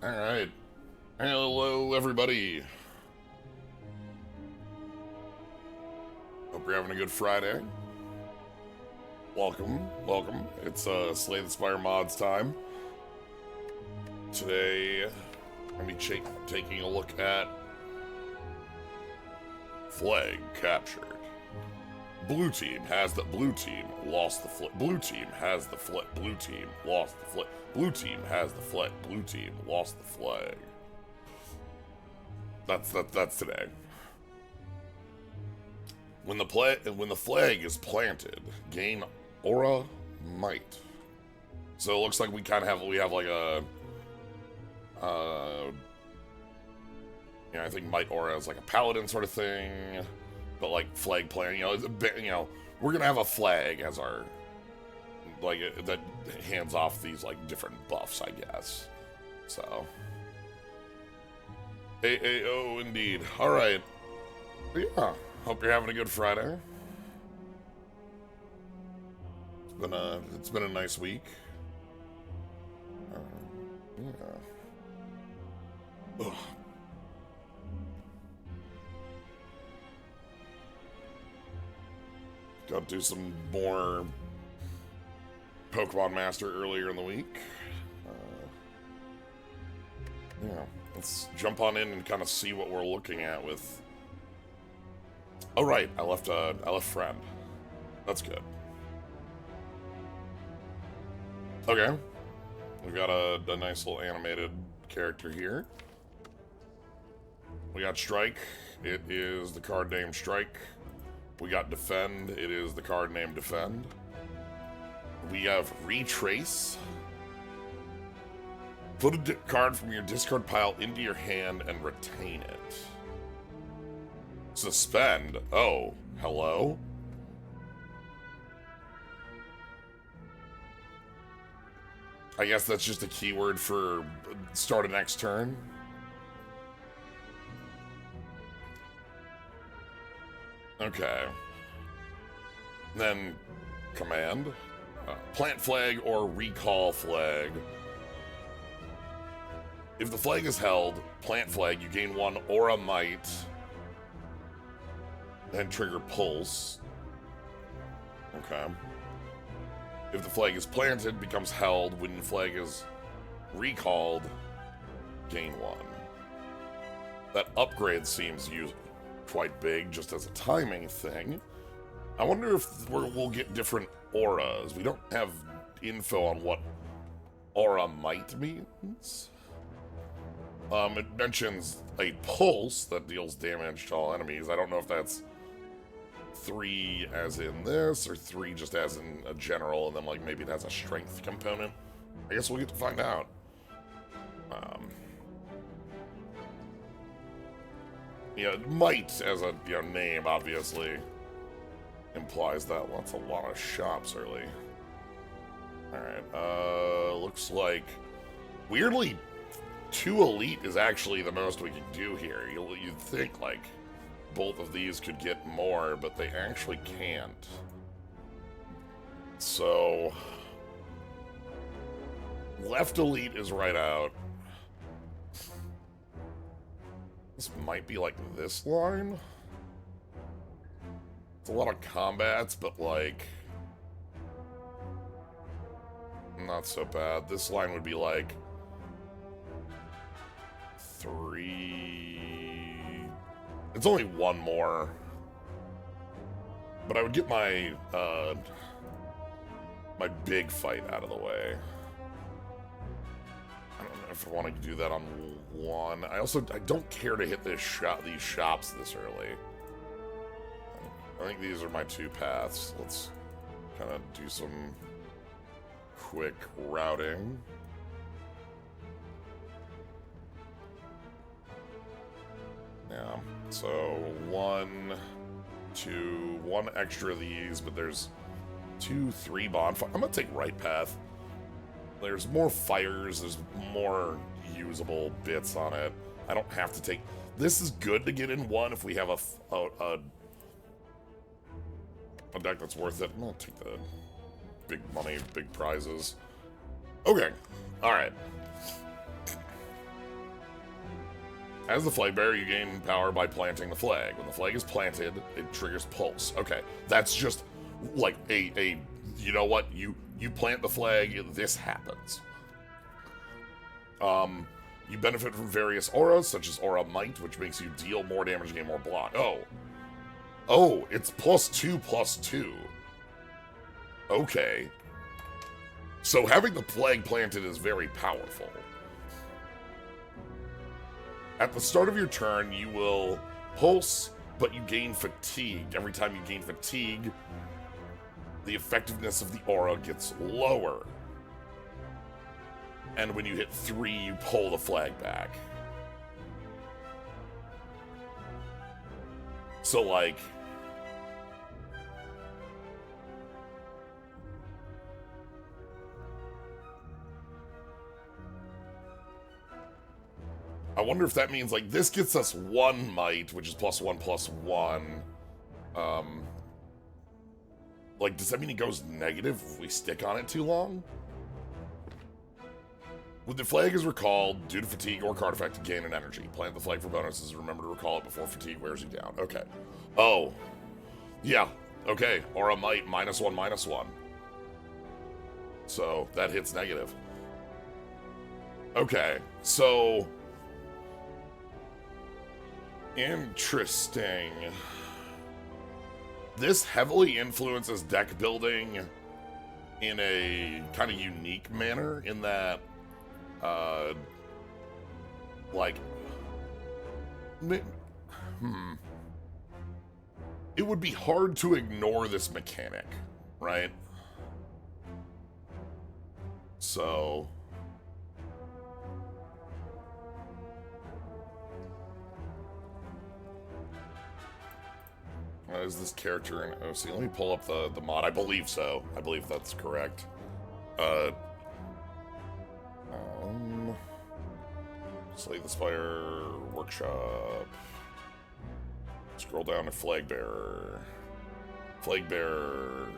Alright. Hello, everybody. Hope you're having a good Friday. Welcome. It's Slay the Spire mods time. Today, I'm going to be taking a look at Flag captured. Blue team lost the flag. Blue team has the flag. Blue team lost the flag. Blue team has the flag. Blue team lost the flag. That's today. When the flag is planted, gain aura might. So it looks like we have like a I think might aura is like a paladin sort of thing, but like flag playing, we're gonna have a flag as our that hands off these like different buffs, I guess. So, AAO indeed. All right, yeah. Hope you're having a good Friday. It's been a nice week. Yeah. Ugh. Got to do some more Pokemon Master earlier in the week. Yeah, let's jump on in and kind of see what we're looking at with. Oh right, I left friend. That's good. Okay, we've got a nice little animated character here. We got Strike. It is the card named Strike. We got Defend. It is the card named Defend. We have Retrace. Put a card from your discard pile into your hand and retain it. Suspend. Oh, hello? I guess that's just a keyword for start a next turn. Okay. Then, command. Plant flag or recall flag. If the flag is held, plant flag, you gain 1 aura might. And trigger pulse. Okay. If the flag is planted, becomes held. When the flag is recalled, gain 1. That upgrade seems quite big, just as a timing thing. I wonder if we'll get different auras. We don't have info on what aura might means. It mentions a pulse that deals damage to all enemies. I don't know if that's 3 as in this, or 3 just as in a general, and then like maybe it has a strength component. I guess we'll get to find out. Might as a name obviously implies that. Well, that's a lot of shops early. Alright, looks like weirdly 2 elite is actually the most we can do here. You'd think like both of these could get more, but they actually can't. So left elite is right out. This might be like this line. It's a lot of combats, but like not so bad. This line would be like 3. It's only 1 more. But I would get my my big fight out of the way. I don't know if I want to do that on 1. I don't care to hit these shops this early. I think these are my 2 paths. Let's kind of do some quick routing. Yeah, so 1, 2, 1 extra of these, but there's 2, 3 bonfire. I'm gonna take right path. There's more fires, there's more usable bits on it. I don't have to take. This is good to get in 1 if we have a deck that's worth it. I'm gonna take the big money, big prizes. Okay, all right. As the flag bearer, you gain power by planting the flag. When the flag is planted, it triggers pulse. Okay, that's just like a you know what? You plant the flag, this happens. You benefit from various auras, such as Aura Might, which makes you deal more damage, gain more block. Oh, it's +2/+2. Okay. So having the flag planted is very powerful. At the start of your turn, you will pulse, but you gain fatigue. Every time you gain fatigue, the effectiveness of the aura gets lower. And when you hit 3, you pull the flag back. So, like... I wonder if that means, like, this gets us 1 might, which is +1/+1. Like, does that mean it goes negative if we stick on it too long? When the flag is recalled, due to fatigue or card effect, gain an energy. Plant the flag for bonuses. Remember to recall it before fatigue wears you down. Okay. Oh. Yeah. Okay. Aura Might, -1/-1. So, that hits negative. Okay. So... interesting. This heavily influences deck building in a kind of unique manner in that, like, it would be hard to ignore this mechanic, right? So... is this character in OC? Let me pull up the mod. I believe so. I believe that's correct. Slay the Spire Workshop. Scroll down to Flag Bearer. Flag Bearer.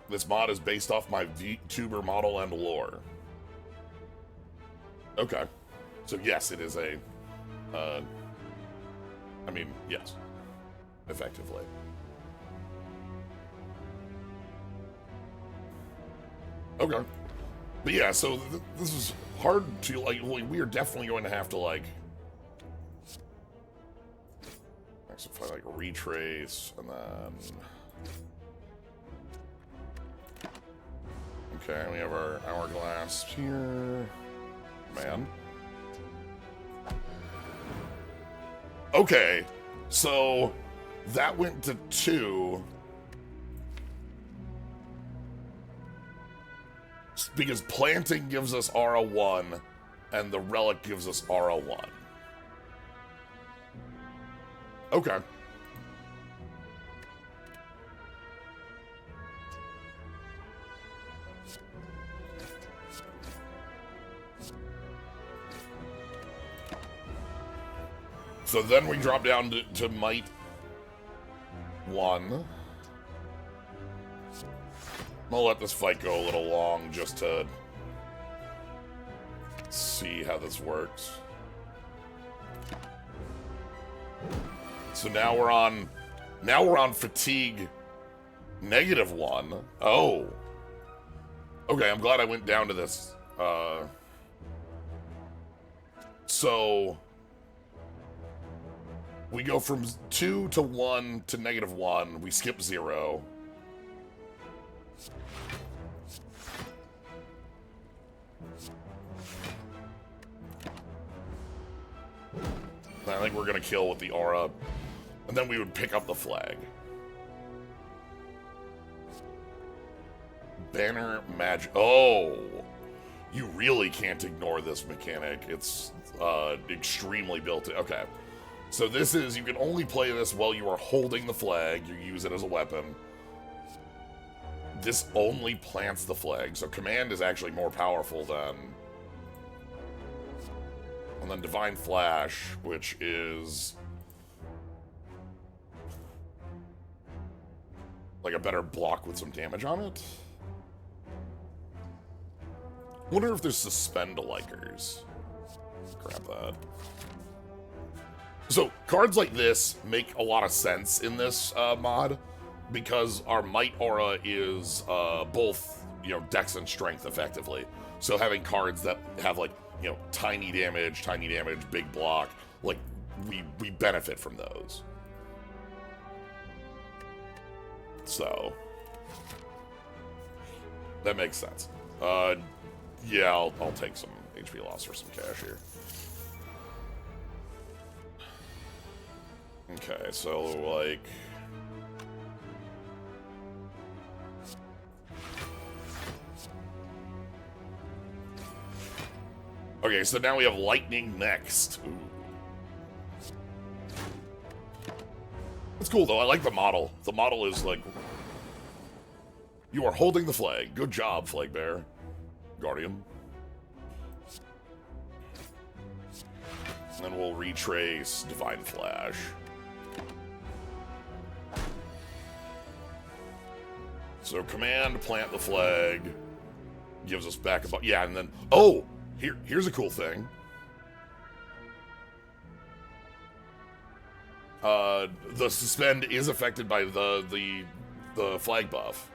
This mod is based off my VTuber model and lore. Okay. So yes, it is a, I mean, yes, effectively. Okay. But yeah, so this is hard to, like, we are definitely going to have to, like, actually find, like, a retrace, and then... Okay, we have our hourglass here. Man. Okay, so that went to 2 because planting gives us Aura 1 and the relic gives us Aura 1. Okay. So then we drop down to Might 1. I'll let this fight go a little long just to see how this works. So now we're on fatigue -1. Oh. Okay, I'm glad I went down to this. So we go from 2 to 1 to -1. We skip 0. I think we're gonna kill with the aura, and then we would pick up the flag. Banner magic. Oh, you really can't ignore this mechanic. It's extremely built in. Okay. So this is, you can only play this while you are holding the flag. You use it as a weapon. This only plants the flag. So command is actually more powerful than... And then Divine Flash, which is... like a better block with some damage on it. Wonder if there's suspend-alikers. Grab that. So, cards like this make a lot of sense in this mod, because our Might Aura is both, Dex and Strength, effectively. So having cards that have, like, tiny damage, big block, like, we benefit from those. So, that makes sense. Yeah, I'll take some HP loss for some cash here. Okay, so, like... Okay, so now we have Lightning next. Ooh. It's cool, though. I like the model. The model is, like... You are holding the flag. Good job, Flag Bearer. Guardian. And then we'll retrace Divine Flash. So command, plant the flag, gives us back about, yeah, and then, oh, here's a cool thing. The suspend is affected by the flag buff.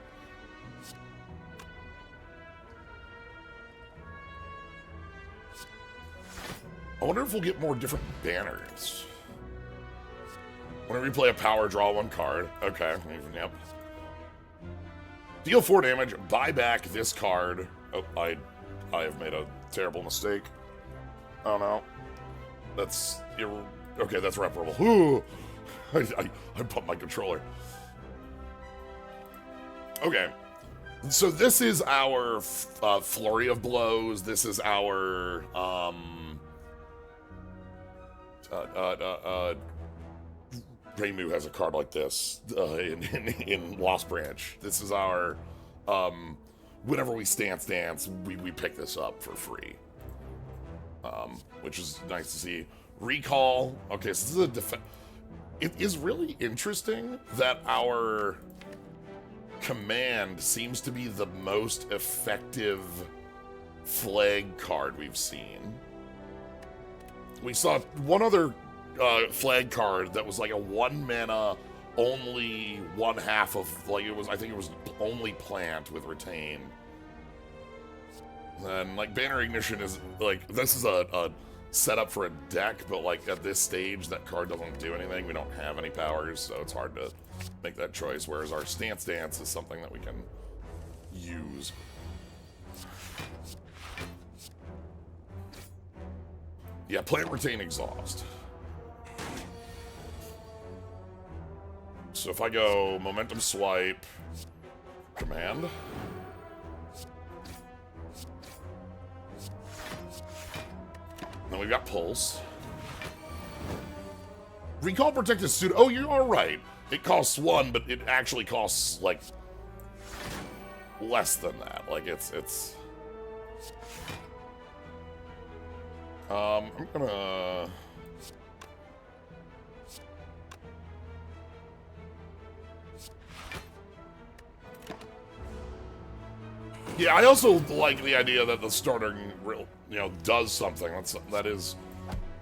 I wonder if we'll get more different banners. Whenever you play a power, draw one card. Okay, yep. Deal 4 damage, buy back this card. Oh, I have made a terrible mistake. Oh no. That's... Okay, that's reparable. Ooh! I bumped my controller. Okay. So this is our Flurry of Blows. This is our... Reimu has a card like this in Lost Branch. This is our, whenever we stance, we pick this up for free, which is nice to see. Recall. Okay, so this is a it is really interesting that our command seems to be the most effective flag card we've seen. We saw one other flag card that was like a 1 mana, only 1/2 of, like, I think it was only plant with retain. And like Banner Ignition is like, this is a setup for a deck, but like at this stage that card doesn't do anything. We don't have any powers, so it's hard to make that choice, whereas our Stance Dance is something that we can use. Yeah, plant, retain, exhaust. So if I go momentum swipe, command. Then we've got pulse. Recall, protect, is suited. Oh, you are right. It costs 1, but it actually costs like less than that. Like it's. I'm gonna. Yeah, I also like the idea that the starter, does something. That is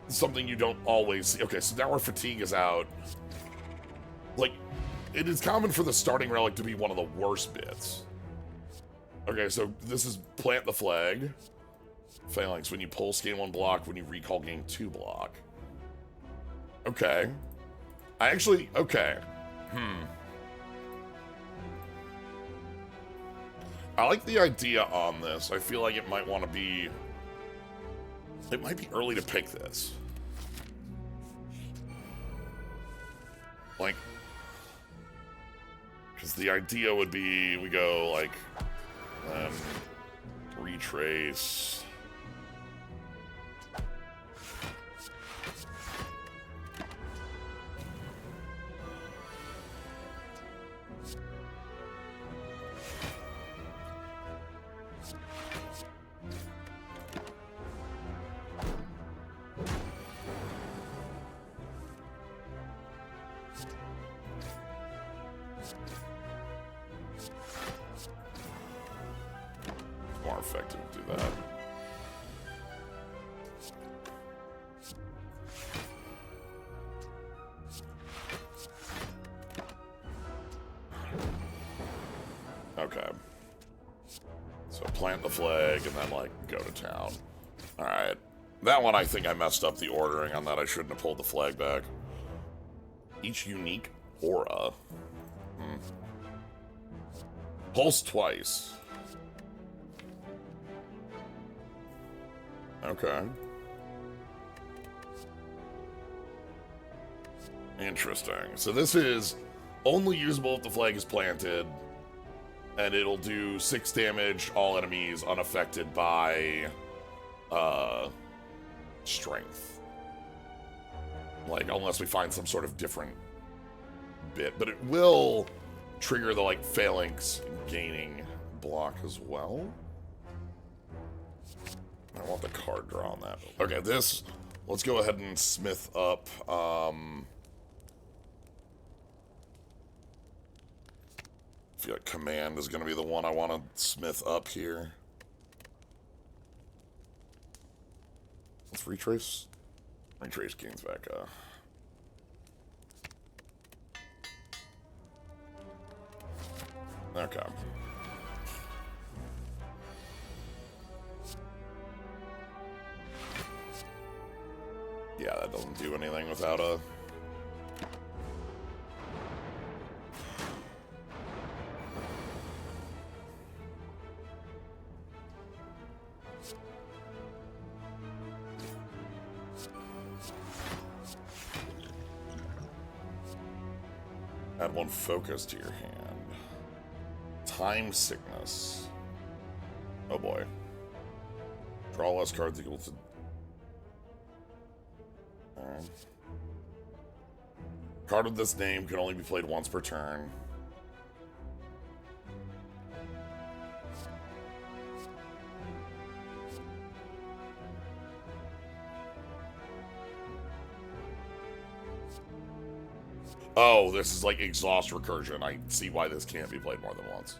something you don't always see. Okay, so now our fatigue is out. Like, it is common for the starting relic to be one of the worst bits. Okay, so this is plant the flag. Phalanx, when you pulse, gain 1 block. When you recall, gain 2 block. Okay. Okay. I like the idea on this. I feel like it might want to be... It might be early to pick this. Like... Because the idea would be, we go, like... retrace... more effective to do that. Okay. So plant the flag and then, like, go to town. Alright. That one, I think I messed up the ordering on that. I shouldn't have pulled the flag back. Each unique aura. Pulse twice. Okay. Interesting. So this is only usable if the flag is planted, and it'll do 6 damage, all enemies unaffected by strength. Like, unless we find some sort of different bit. But it will trigger the, like, phalanx gaining block as well. I want the card draw on that. Okay, this, let's go ahead and smith up, I feel like command is going to be the one I want to smith up here. Let's retrace. Retrace gains back, okay. Yeah, that doesn't do anything without a... Add 1 focus to your hand. Time sickness. Oh boy. Draw less cards equal to... Alright. Card with this name can only be played once per turn. Oh, this is like exhaust recursion. I see why this can't be played more than once.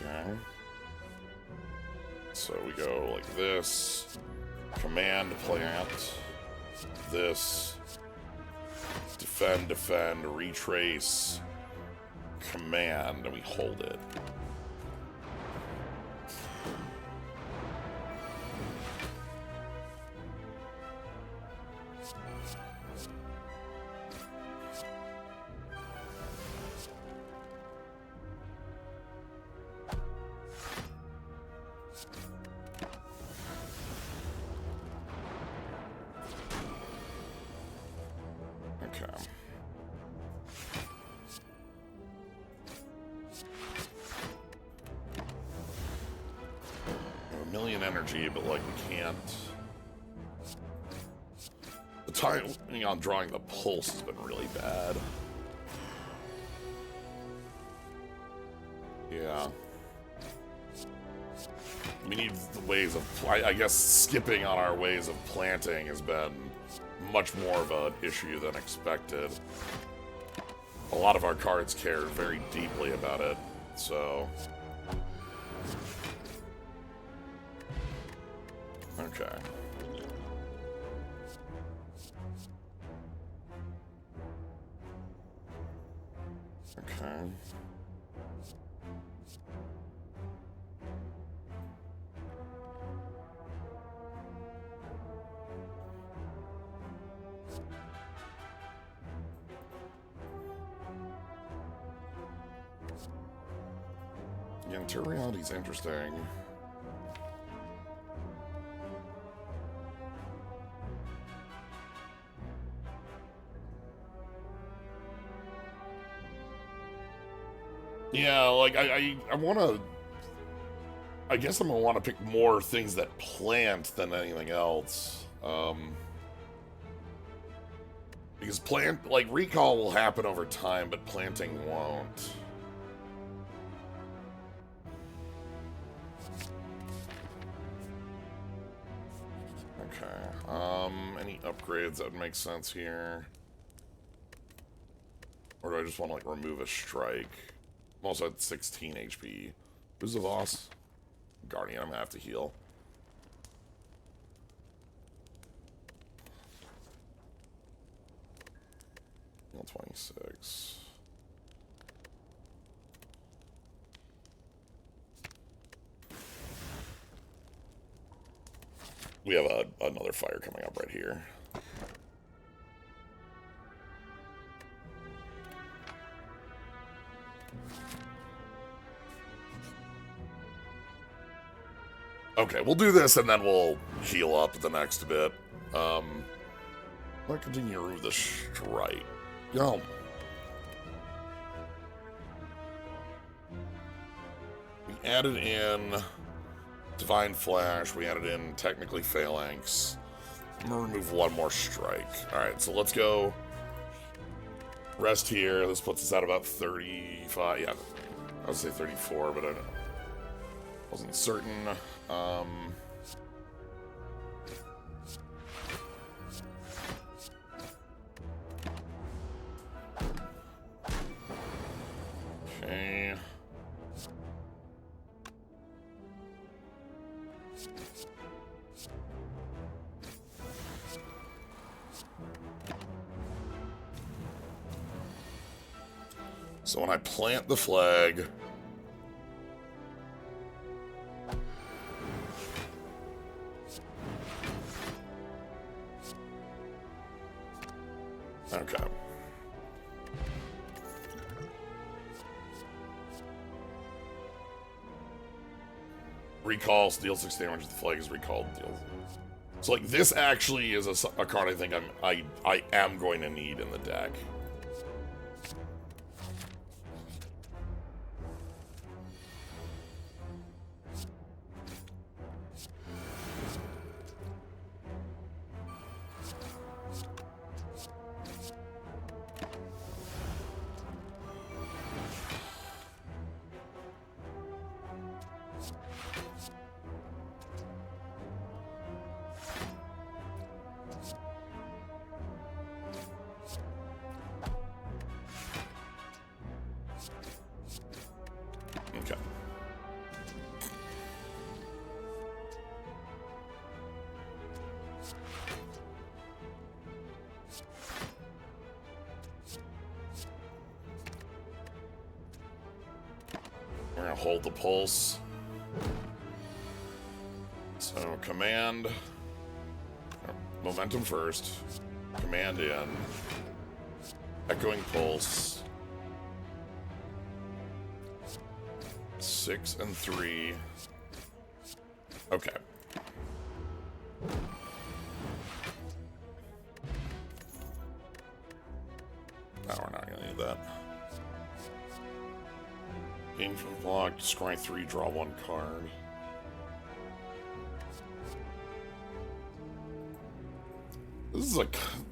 Okay. So we go like this. Command, plant. This. Defend, defend, retrace. Command, and we hold it. Okay. Million energy, but like we can't. The timing on drawing the pulse has been really bad. Yeah. We need the ways of... I guess skipping on our ways of planting has been much more of an issue than expected. A lot of our cards care very deeply about it, so... Okay. Okay. Yeah, Interiority's interesting. Yeah, like, I want to... I guess I'm going to want to pick more things that plant than anything else. Because like, recall will happen over time, but planting won't. Any upgrades that would make sense here? Or do I just want to, like, remove a strike? I'm also at 16 HP. Who's the boss? Guardian, I'm gonna have to heal. Heal 26. We have another fire coming up right here. Okay, we'll do this and then we'll heal up the next bit. Let's continue with the strike. Yo. We added in Divine Flash. We added in technically Phalanx. I'm gonna remove one more strike. Alright, so let's go rest here. This puts us at about 35. Yeah, I would say 34, but I wasn't certain. Okay. So when I plant the flag, okay. Recalls, deal 6 damage. The flag is recalled. Deal. So like this actually is a card I think I am going to need in the deck. Okay. We're gonna hold the pulse. So command, momentum first, command in, echoing pulse, 6 and 3. Okay. No, we're not gonna need that. Gain from block, scry 3, draw 1 card. This is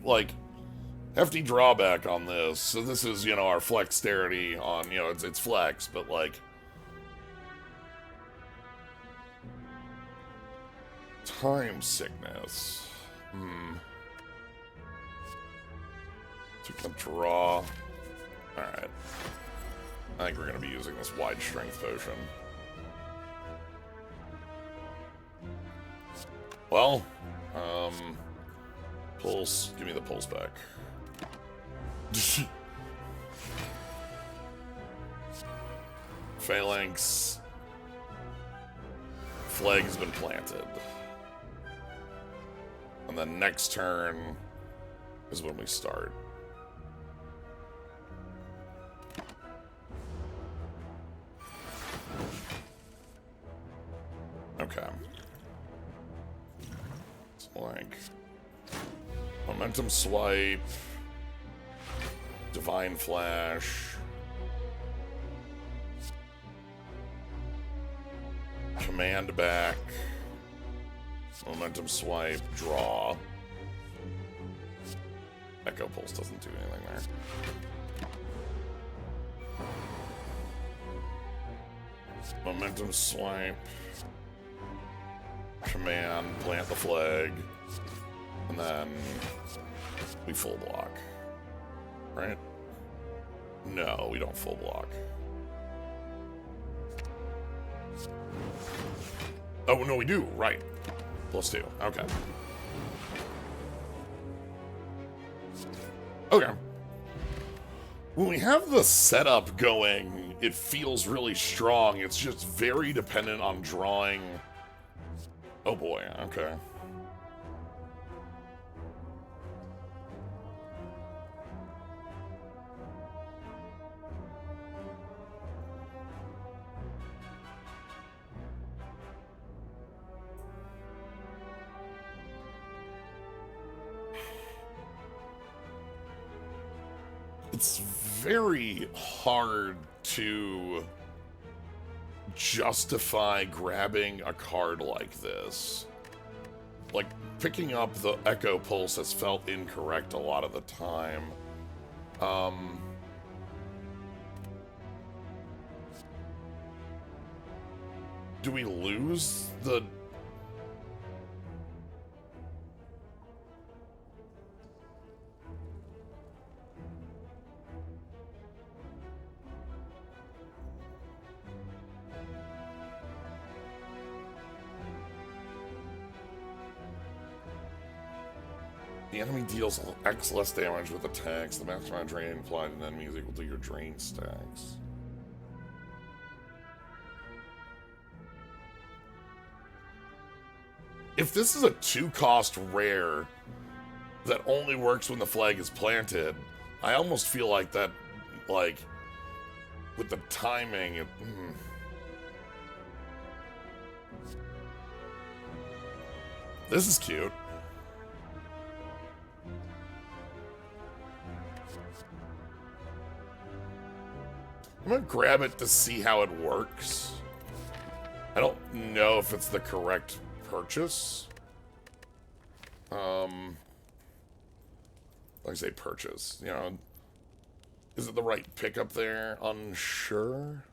like hefty drawback on this. So this is, you know, our flexterity on, you know, it's flex, but like time sickness. Took a draw. Alright. I think we're gonna be using this wide strength potion. Well, pulse. Give me the pulse back. Phalanx. Flag has been planted. And then next turn is when we start. Okay. It's like momentum swipe, divine flash, command back, momentum swipe, draw. Echo pulse doesn't do anything there. Momentum swipe, command, plant the flag, And then we full block. Right? No, we don't full block. Oh, no, we do. Right. +2. Okay. Okay. When we have the setup going, it feels really strong. It's just very dependent on drawing. Oh boy, okay. It's very hard to justify grabbing a card like this. Like, picking up the Echo Pulse has felt incorrect a lot of the time. Do we lose the... The enemy deals X less damage with attacks. The maximum amount of drain applied to enemy is equal to your drain stacks. If this is a 2-cost rare that only works when the flag is planted, I almost feel like that, like, with the timing, This is cute. I'm gonna grab it to see how it works. I don't know if it's the correct purchase. Like I say purchase, you know. Is it the right pickup there? Unsure.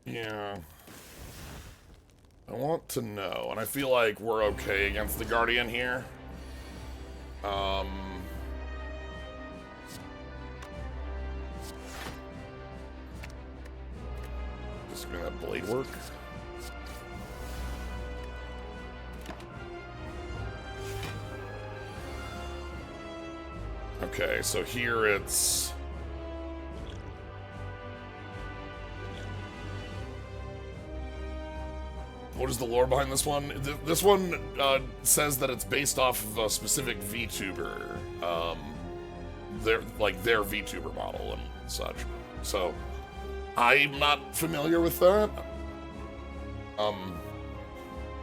Yeah. I want to know, and I feel like we're okay against the Guardian here. Just gonna that blade work. Okay, so here it's... What is the lore behind this one? This one says that it's based off of a specific VTuber. Their VTuber model and such. So, I'm not familiar with that.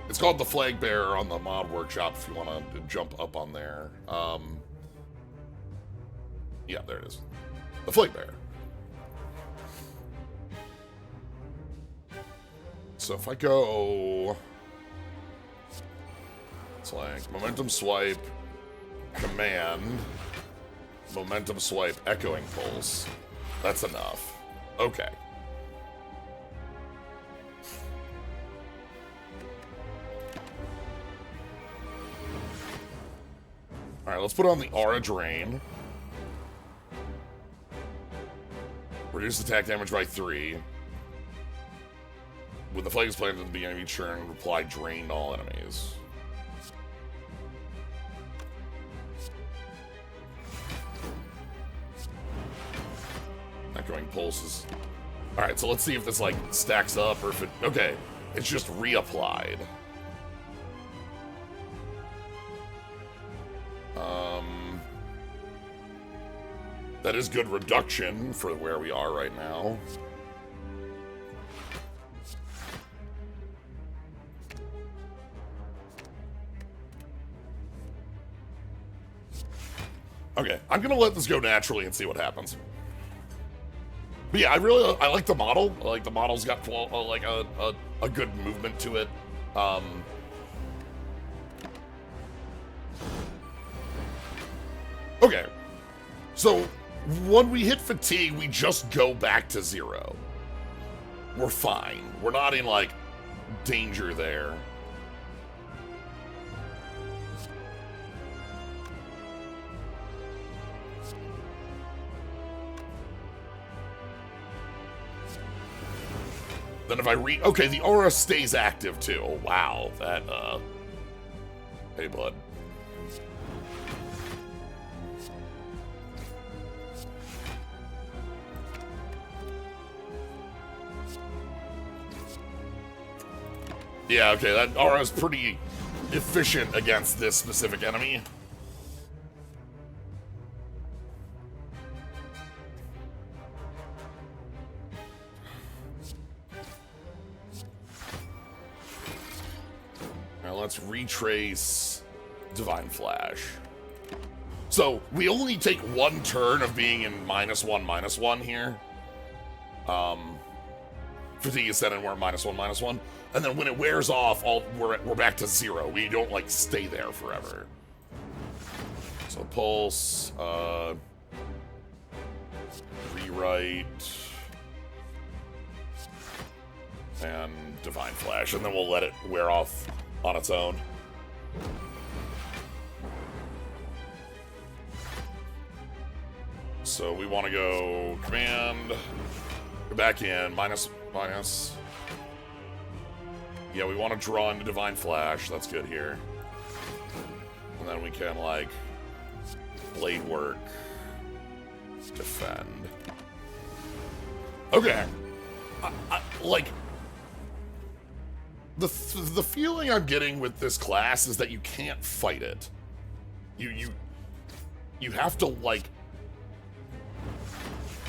It's called the Flag Bearer on the Mod Workshop if you want to jump up on there. Yeah, there it is. The Flag Bearer. So if I go... It's like Momentum Swipe, Command, Momentum Swipe, Echoing Pulse. That's enough. Okay. Alright, let's put on the Aura Drain. Reduce attack damage by 3. When the flag is planted at the beginning of each turn, reply drain to all enemies. Echoing pulses. Alright, so let's see if this, like, stacks up or if it... Okay, it's just reapplied. That is good reduction for where we are right now. Okay, I'm gonna let this go naturally and see what happens. But yeah, I like the model. I like the model's got like a good movement to it. Okay. So, when we hit fatigue, we just go back to 0. We're fine. We're not in, like, danger there. Then if I okay, the aura stays active too. Oh, wow. That, hey, bud. Yeah, okay, that aura is pretty efficient against this specific enemy. Now let's retrace Divine Flash. So, we only take one turn of being in -1/-1 here. Fatigue is set and we're -1/-1. And then when it wears off, we're back to 0. We don't, like, stay there forever. So, Pulse, Rewrite, and Divine Flash. And then we'll let it wear off on its own. So we want to go command, go back in, minus. Yeah, we want to draw into Divine Flash. That's good here. And then we can, like, Blade Work, defend. Okay. Like, the feeling I'm getting with this class is that you can't fight it. You have to, like,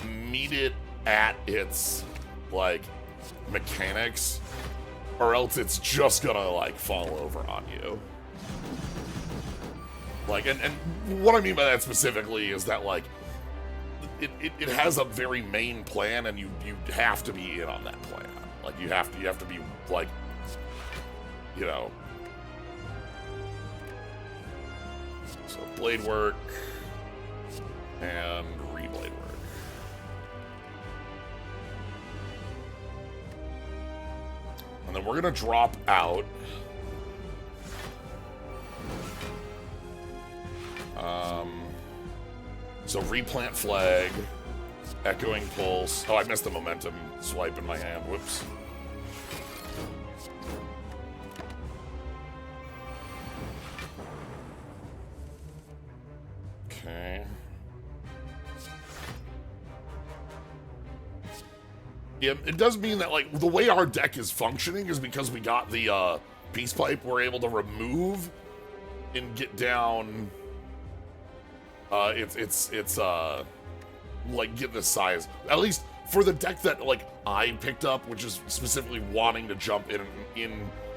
meet it at its, like, mechanics, or else it's just gonna, like, fall over on you. Like, and what I mean by that specifically is that, like, it has a very main plan, and you have to be in on that plan. Like, you have to be, like, you know. So Blade Work and Reblade Work. And then we're gonna drop out. So Replant Flag, Echoing Pulse. Oh, I missed the momentum swipe in my hand. Whoops. Okay. Yeah, it does mean that, like, the way our deck is functioning is because we got the Peace Pipe, we're able to remove and get down. It's like, get the size. At least for the deck that, like, I picked up, which is specifically wanting to jump in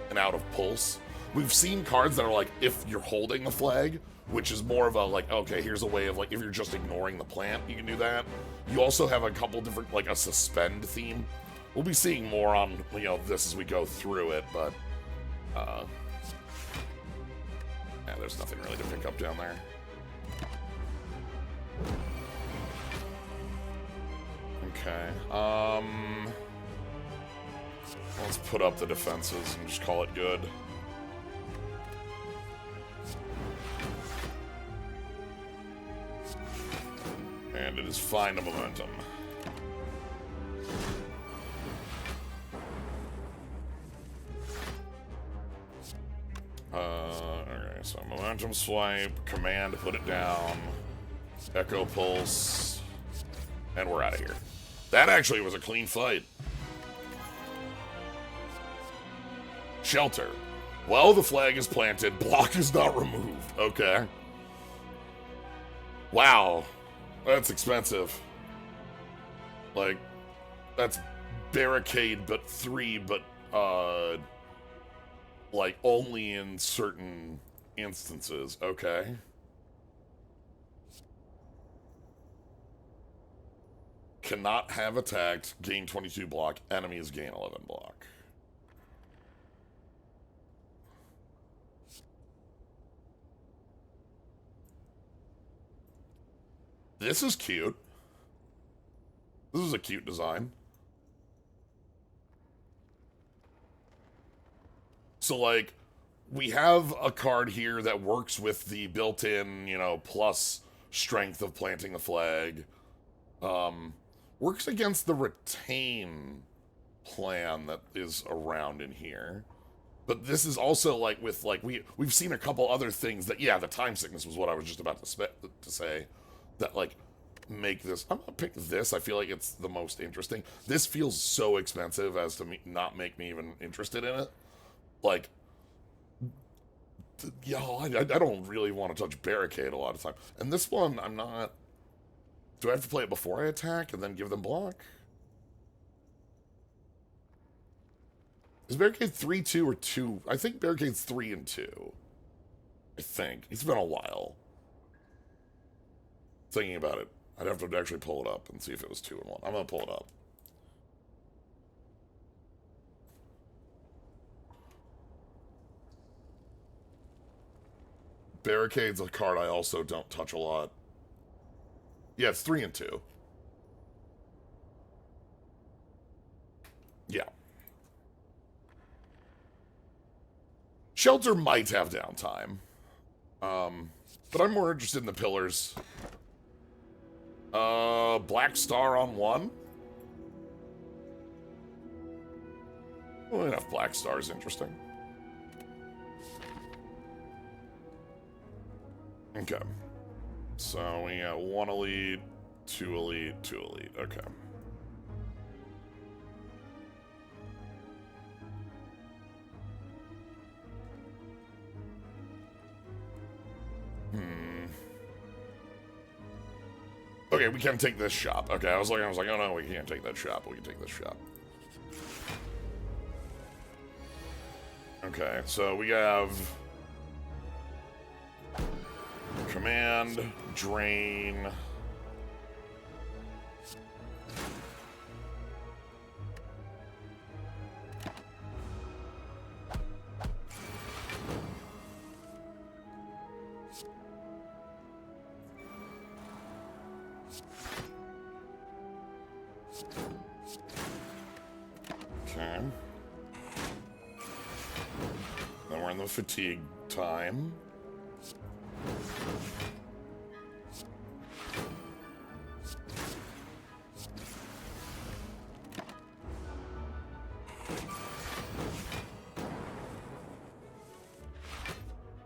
and out of Pulse. We've seen cards that are like, if you're holding the flag, which is more of a, like, okay, here's a way of, like, if you're just ignoring the plant, you can do that. You also have a couple different, like, a suspend theme. We'll be seeing more on, you know, this as we go through it, but, yeah, there's nothing really to pick up down there. Okay, let's put up the defenses and just call it good. And it is fine to momentum. Okay, so momentum swipe, command to put it down, Echo Pulse, and we're out of here. That actually was a clean fight. Shelter. Well, the flag is planted, block is not removed. Okay. Wow. That's expensive. Like, that's barricade, but 3, but, like, only in certain instances. Okay. Cannot have attacked, gain 22 block, enemies gain 11 block. This is cute. This is a cute design. So, like, we have a card here that works with the built-in, you know, plus strength of planting the flag. Works against the retain plan that is around in here. But this is also, like, with, like, we've seen a couple other things that, yeah, the time sickness was what I was just about to say. That, like, make this... I'm gonna pick this. I feel like it's the most interesting. This feels so expensive as to not make me even interested in it. Like, yo, I don't really want to touch Barricade a lot of time. And this one, I'm not... Do I have to play it before I attack and then give them block? Is Barricade 3-2 or 2? I think Barricade's 3 and 2. I think. It's been a while. Thinking about it. I'd have to actually pull it up and see if it was 2 and 1. I'm going to pull it up. Barricade's a card I also don't touch a lot. Yeah, it's 3 and 2. Yeah. Shelter might have downtime. But I'm more interested in the pillars. Black Star on 1? Well, enough Black Stars interesting. Okay. So we got 1 elite, 2 elite, 2 elite. Okay. Okay, we can take this shop. Okay, I was like, oh no, we can't take that shop. We can take this shop. Okay, so we have command, drain. Okay. Then we're in the fatigue time.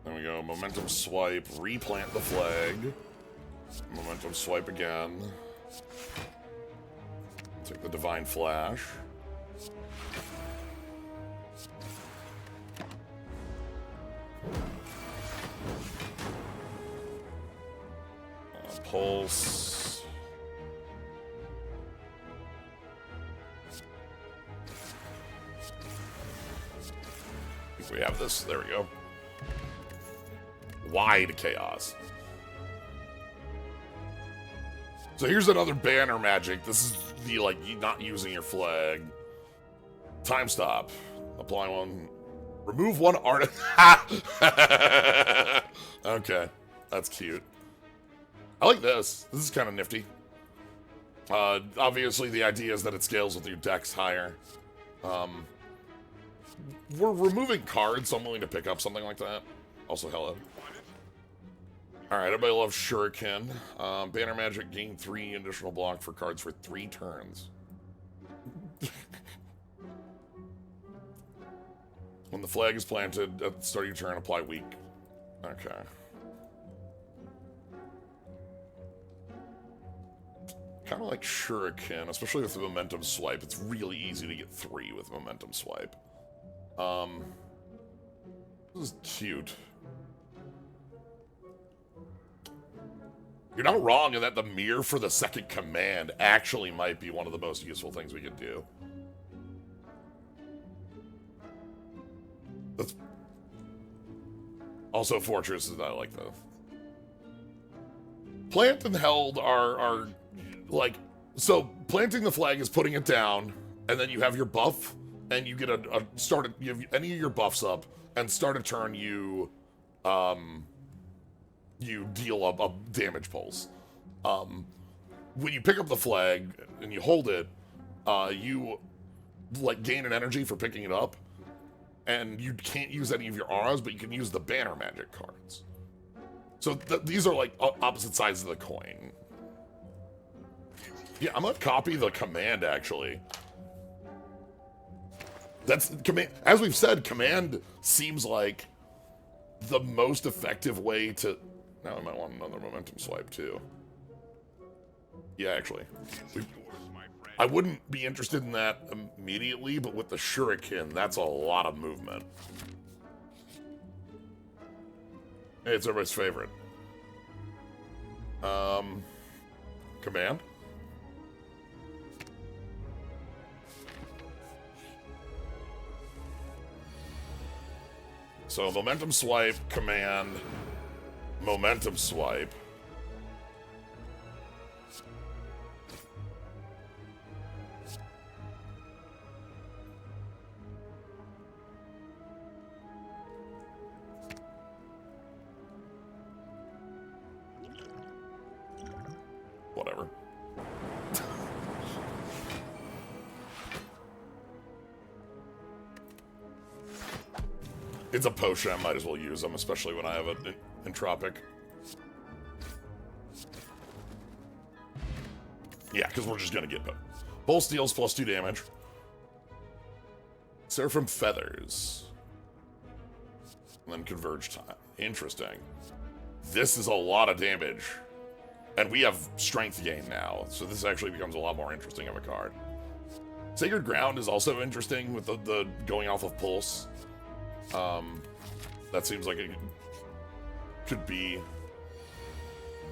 Then we go momentum swipe, replant the flag. Momentum swipe again. Take the divine flash. Pulse. I think we have this. There we go. Wide chaos. So here's another banner magic. This is the, like, not using your flag. Time stop. Apply one. Remove one art. Okay. That's cute. I like this. This is kind of nifty. Obviously, the idea is that it scales with your dex higher. We're removing cards, so I'm willing to pick up something like that. Also, hello. Alright, everybody loves Shuriken. Banner Magic, gain 3 additional block for cards for 3 turns. When the flag is planted, at the start of your turn, apply weak. Okay. Kind of like Shuriken, especially with the Momentum Swipe. It's really easy to get 3 with Momentum Swipe. This is cute. You're not wrong in that the mirror for the second command actually might be one of the most useful things we could do. That's also fortresses I like though. Plant and held are like, so planting the flag is putting it down, and then you have your buff, and you get you have any of your buffs up, and start a turn you deal a damage pulse. When you pick up the flag and you hold it, you like gain an energy for picking it up, and you can't use any of your auras, but you can use the banner magic cards. So these are like opposite sides of the coin. Yeah, I'm gonna copy the command actually. That's command. As we've said, command seems like the most effective way to. Now I might want another momentum swipe too. Yeah, actually. I wouldn't be interested in that immediately, but with the shuriken, that's a lot of movement. Hey, it's everybody's favorite. Command? So momentum swipe, command, momentum swipe. Whatever. It's a potion, I might as well use them, especially when I have an entropic. Yeah, because we're just gonna get Bull steals +2 damage. Seraphim feathers. And then converge time. Interesting. This is a lot of damage. And we have strength gain now, so this actually becomes a lot more interesting of a card. Sacred Ground is also interesting with the going off of Pulse. That seems like it could be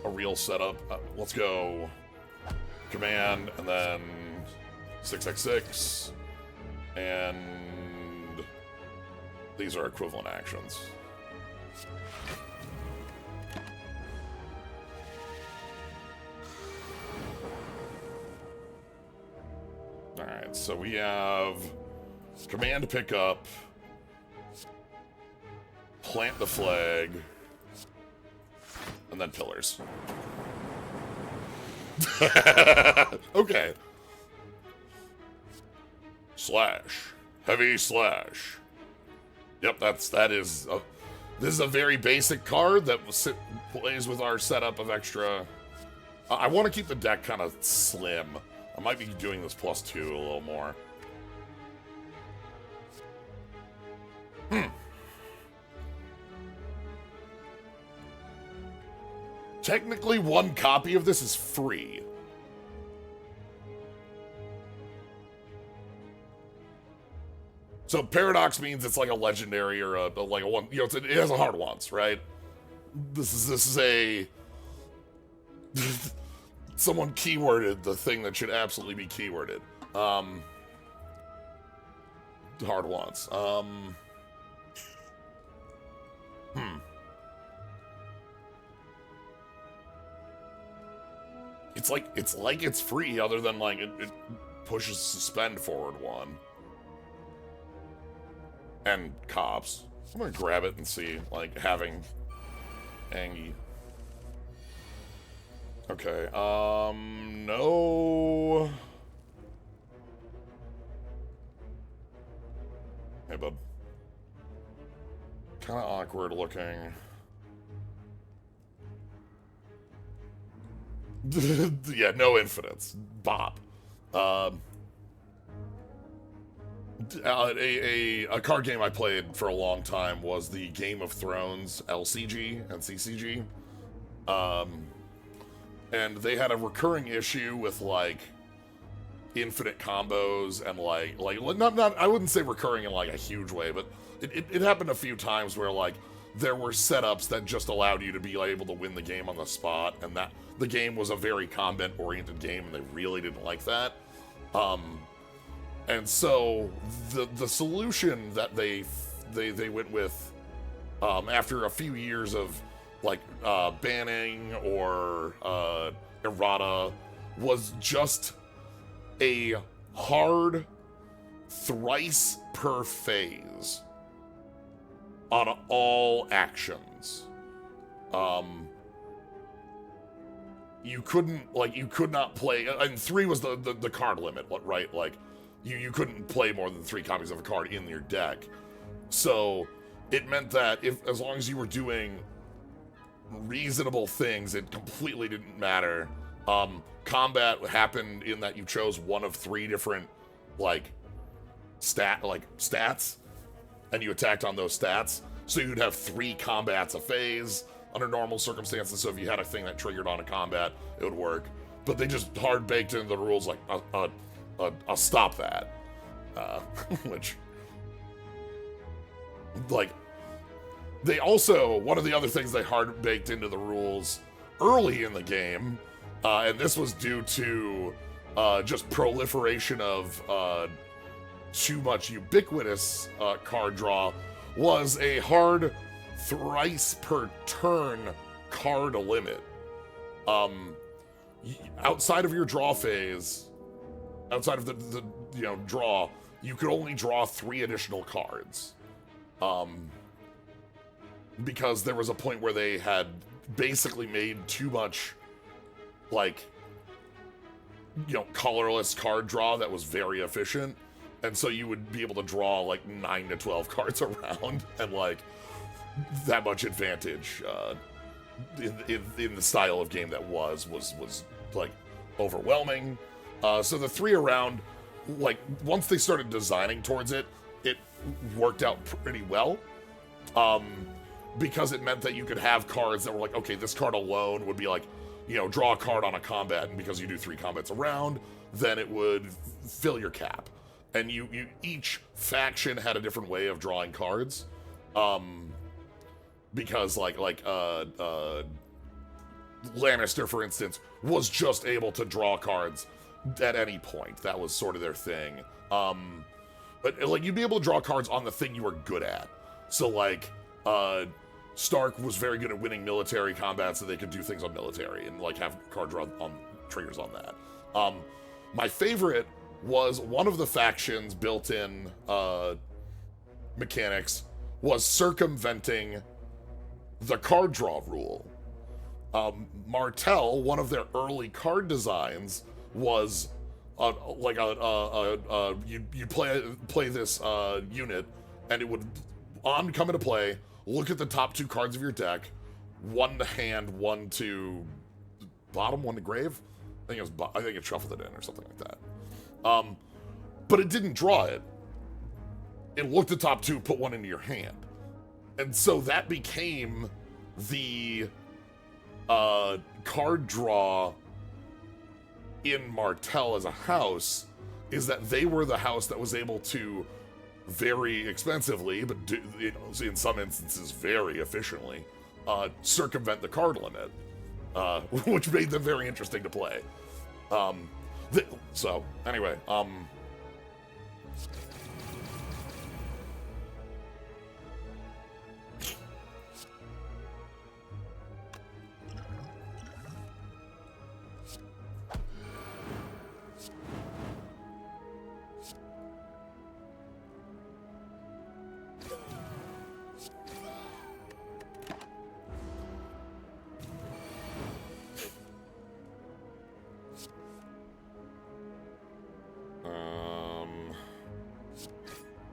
a real setup. Let's go command, and then 6x6, and these are equivalent actions. Alright, so we have command pick up, plant the flag, and then pillars. Okay. Slash. Heavy slash. Yep, that is this is a very basic card that plays with our setup of extra. I want to keep the deck kind of slim. I might be doing this +2 a little more. Technically, one copy of this is free. So Paradox means it's like a legendary or like a one. You know, it has a hard once, right? This is a someone keyworded the thing that should absolutely be keyworded. Hard once. It's like it's free, other than like it pushes suspend forward one. And cops. I'm gonna grab it and see, like, having Angie. Okay, no. Hey, bud. Kinda awkward looking. Yeah, no infinites. Bop. A card game I played for a long time was the Game of Thrones LCG and CCG. And they had a recurring issue with, like, infinite combos and, like not I wouldn't say recurring in, like, a huge way, but it happened a few times where, like, there were setups that just allowed you to be able to win the game on the spot, and that the game was a very combat-oriented game, and they really didn't like that. And so the solution that they went with after a few years of like banning or errata was just a hard thrice per phase on all actions. you couldn't, like, you could not play, and 3 was the card limit, right? Like, you couldn't play more than 3 copies of a card in your deck. So it meant that as long as you were doing reasonable things, it completely didn't matter. Combat happened in that you chose one of 3 different, like, stats, and you attacked on those stats. So you'd have 3 combats a phase under normal circumstances. So if you had a thing that triggered on a combat, it would work. But they just hard baked into the rules, like, I'll stop that. Which, like, they also, one of the other things they hard baked into the rules early in the game, and this was due to just proliferation of too much ubiquitous card draw, was a hard thrice per turn card limit. Outside of your draw phase, outside of the draw, you could only draw 3 additional cards. Because there was a point where they had basically made too much, like, colorless card draw that was very efficient. And so you would be able to draw, like, 9 to 12 cards around, and, like, that much advantage in the style of game that was like, overwhelming. So the 3 around, like, once they started designing towards it, it worked out pretty well. Because it meant that you could have cards that were like, okay, this card alone would be like, draw a card on a combat, and because you do 3 combats around, then it would fill your cap. And you each faction had a different way of drawing cards. Because like Lannister, for instance, was just able to draw cards at any point. That was sort of their thing. But like, you'd be able to draw cards on the thing you were good at. So like, Stark was very good at winning military combat, so they could do things on military and like have card draw on triggers on that. My favorite was one of the factions built-in mechanics was circumventing the card draw rule. Martell, one of their early card designs, was you play this unit, and it would come into play. Look at the top 2 cards of your deck, 1 to hand, 1 to bottom, 1 to grave. I think it shuffled it in or something like that. But it didn't draw it. It looked at top 2, put 1 into your hand. And so that became the card draw in Martell as a house, is that they were the house that was able to very expensively, but in some instances very efficiently, circumvent the card limit, which made them very interesting to play. So anyway,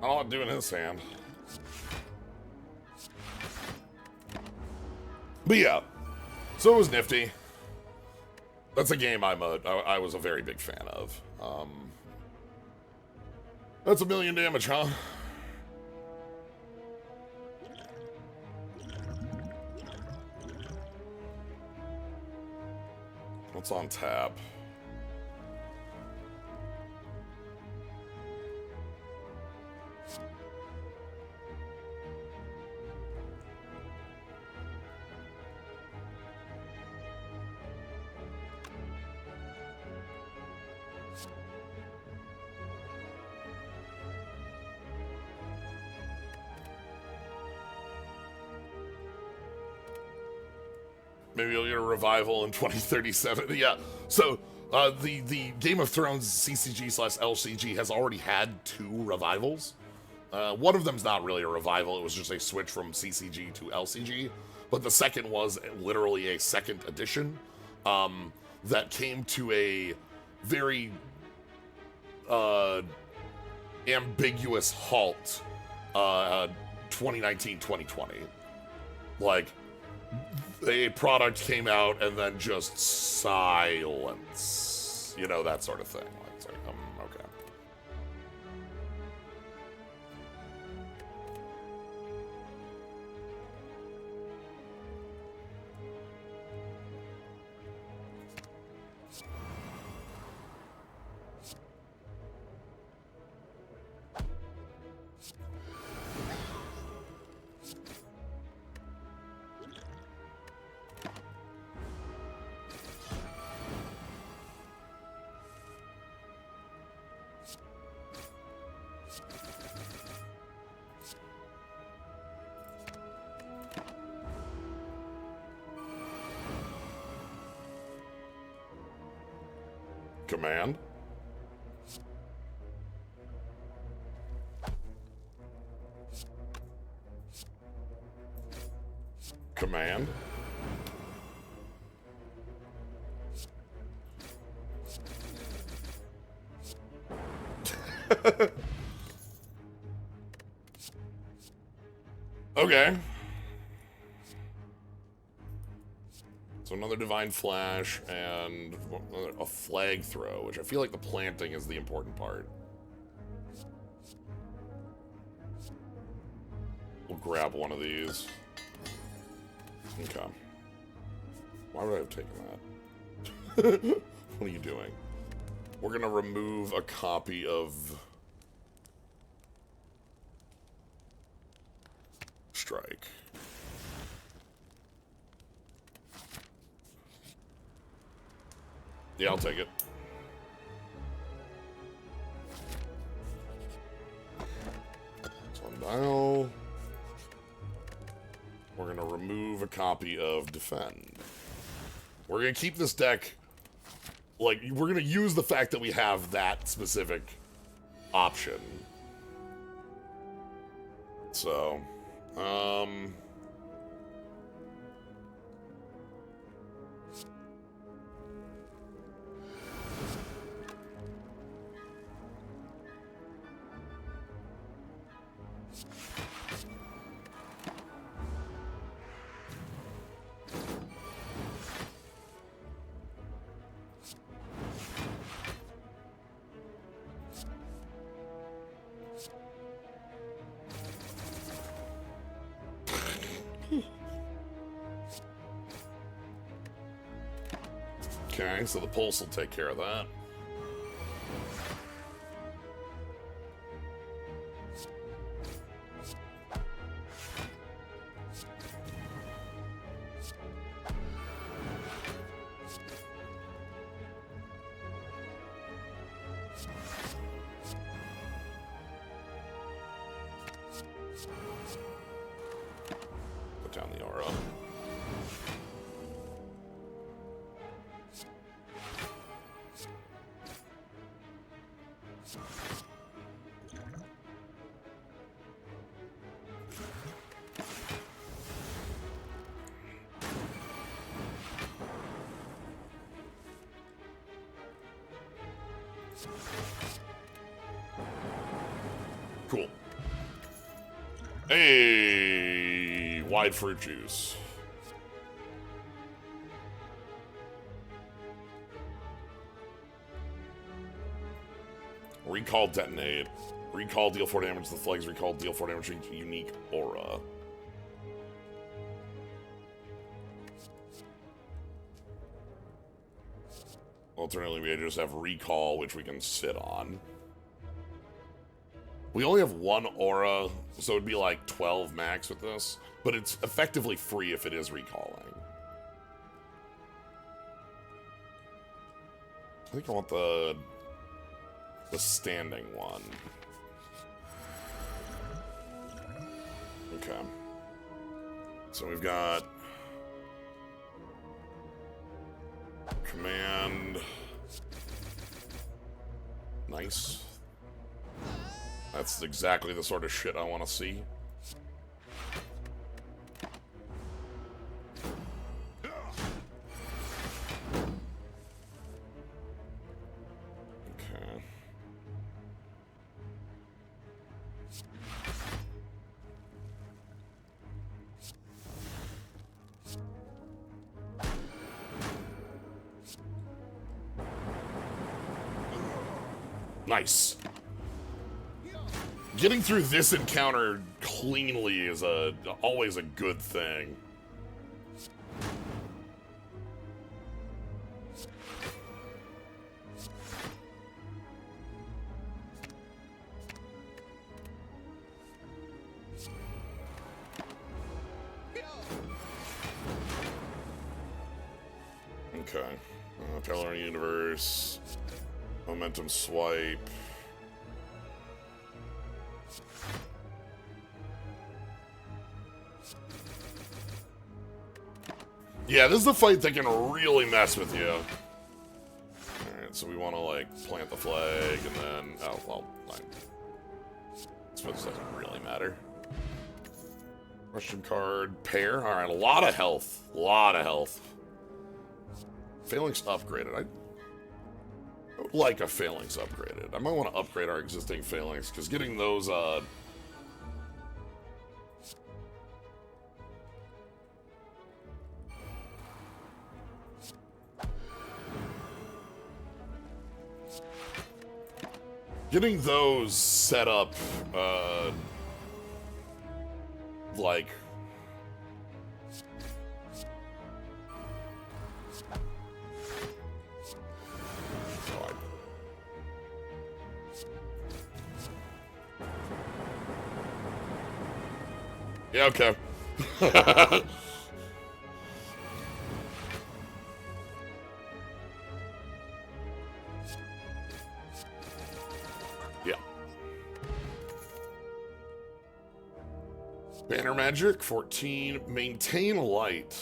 I don't want to do in his hand. But yeah, so it was nifty. That's a game I was a very big fan of. That's 1,000,000 damage, huh? What's on tap? Maybe you'll get a revival in 2037. Yeah. So the Game of Thrones CCG/LCG has already had 2 revivals. One of them's not really a revival. It was just a switch from CCG to LCG. But the second was literally a second edition. that came to a very ambiguous halt 2019-2020. Like, a product came out and then just silence. You know, that sort of thing. Like, it's like, okay. Command. Command. Okay. So another Divine Flash and a Flag Throw, which I feel like the planting is the important part. We'll grab one of these. Okay. Why would I have taken that? What are you doing? We're gonna remove a copy of Strike. Yeah, I'll take it. Sundial. We're gonna remove a copy of Defend. We're gonna keep this deck, like, we're gonna use the fact that we have that specific option. So, okay, so the Pulse will take care of that. Put down the aura. Cool. Hey, wide fruit juice. Recall detonate. Recall deal 4 damage to the flags. Recall deal 4 damage to unique aura. Alternatively, we just have recall, which we can sit on. We only have one aura, so it'd be like 12 max with this, but it's effectively free if it is recalling. I think I want the standing one. Okay. So we've got command. Nice. That's exactly the sort of shit I want to see. Nice. Getting through this encounter cleanly is always a good thing. Okay. Parallel Universe. Momentum Swipe. Yeah, this is the fight that can really mess with you. Alright, so we want to, like, plant the flag, and then... Oh, well, I suppose it doesn't really matter. Russian card, pair. Alright, a lot of health. A lot of health. Phalanx upgraded. I would like a Phalanx upgraded. I might want to upgrade our existing Phalanx, because getting those, getting those set up, like... Yeah, okay. Yeah. Banner magic, 14. Maintain light.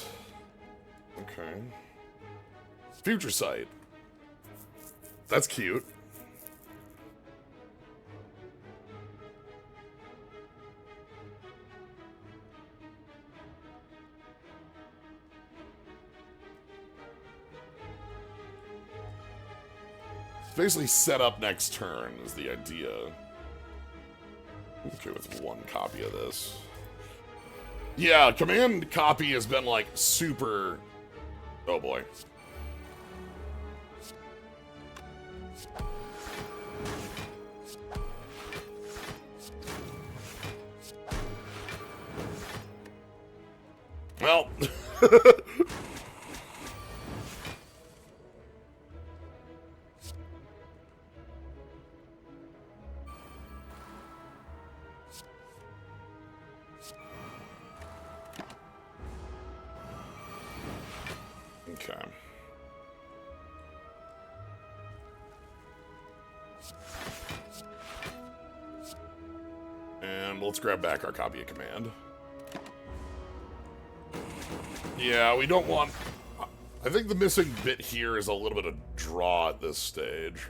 Okay. Future sight. That's cute. Basically set up next turn is the idea. Okay, with one copy of this. Yeah, command copy has been like super... Oh boy. Well... Okay. And let's grab back our copy of command. Yeah, we don't want... I think the missing bit here is a little bit of draw at this stage.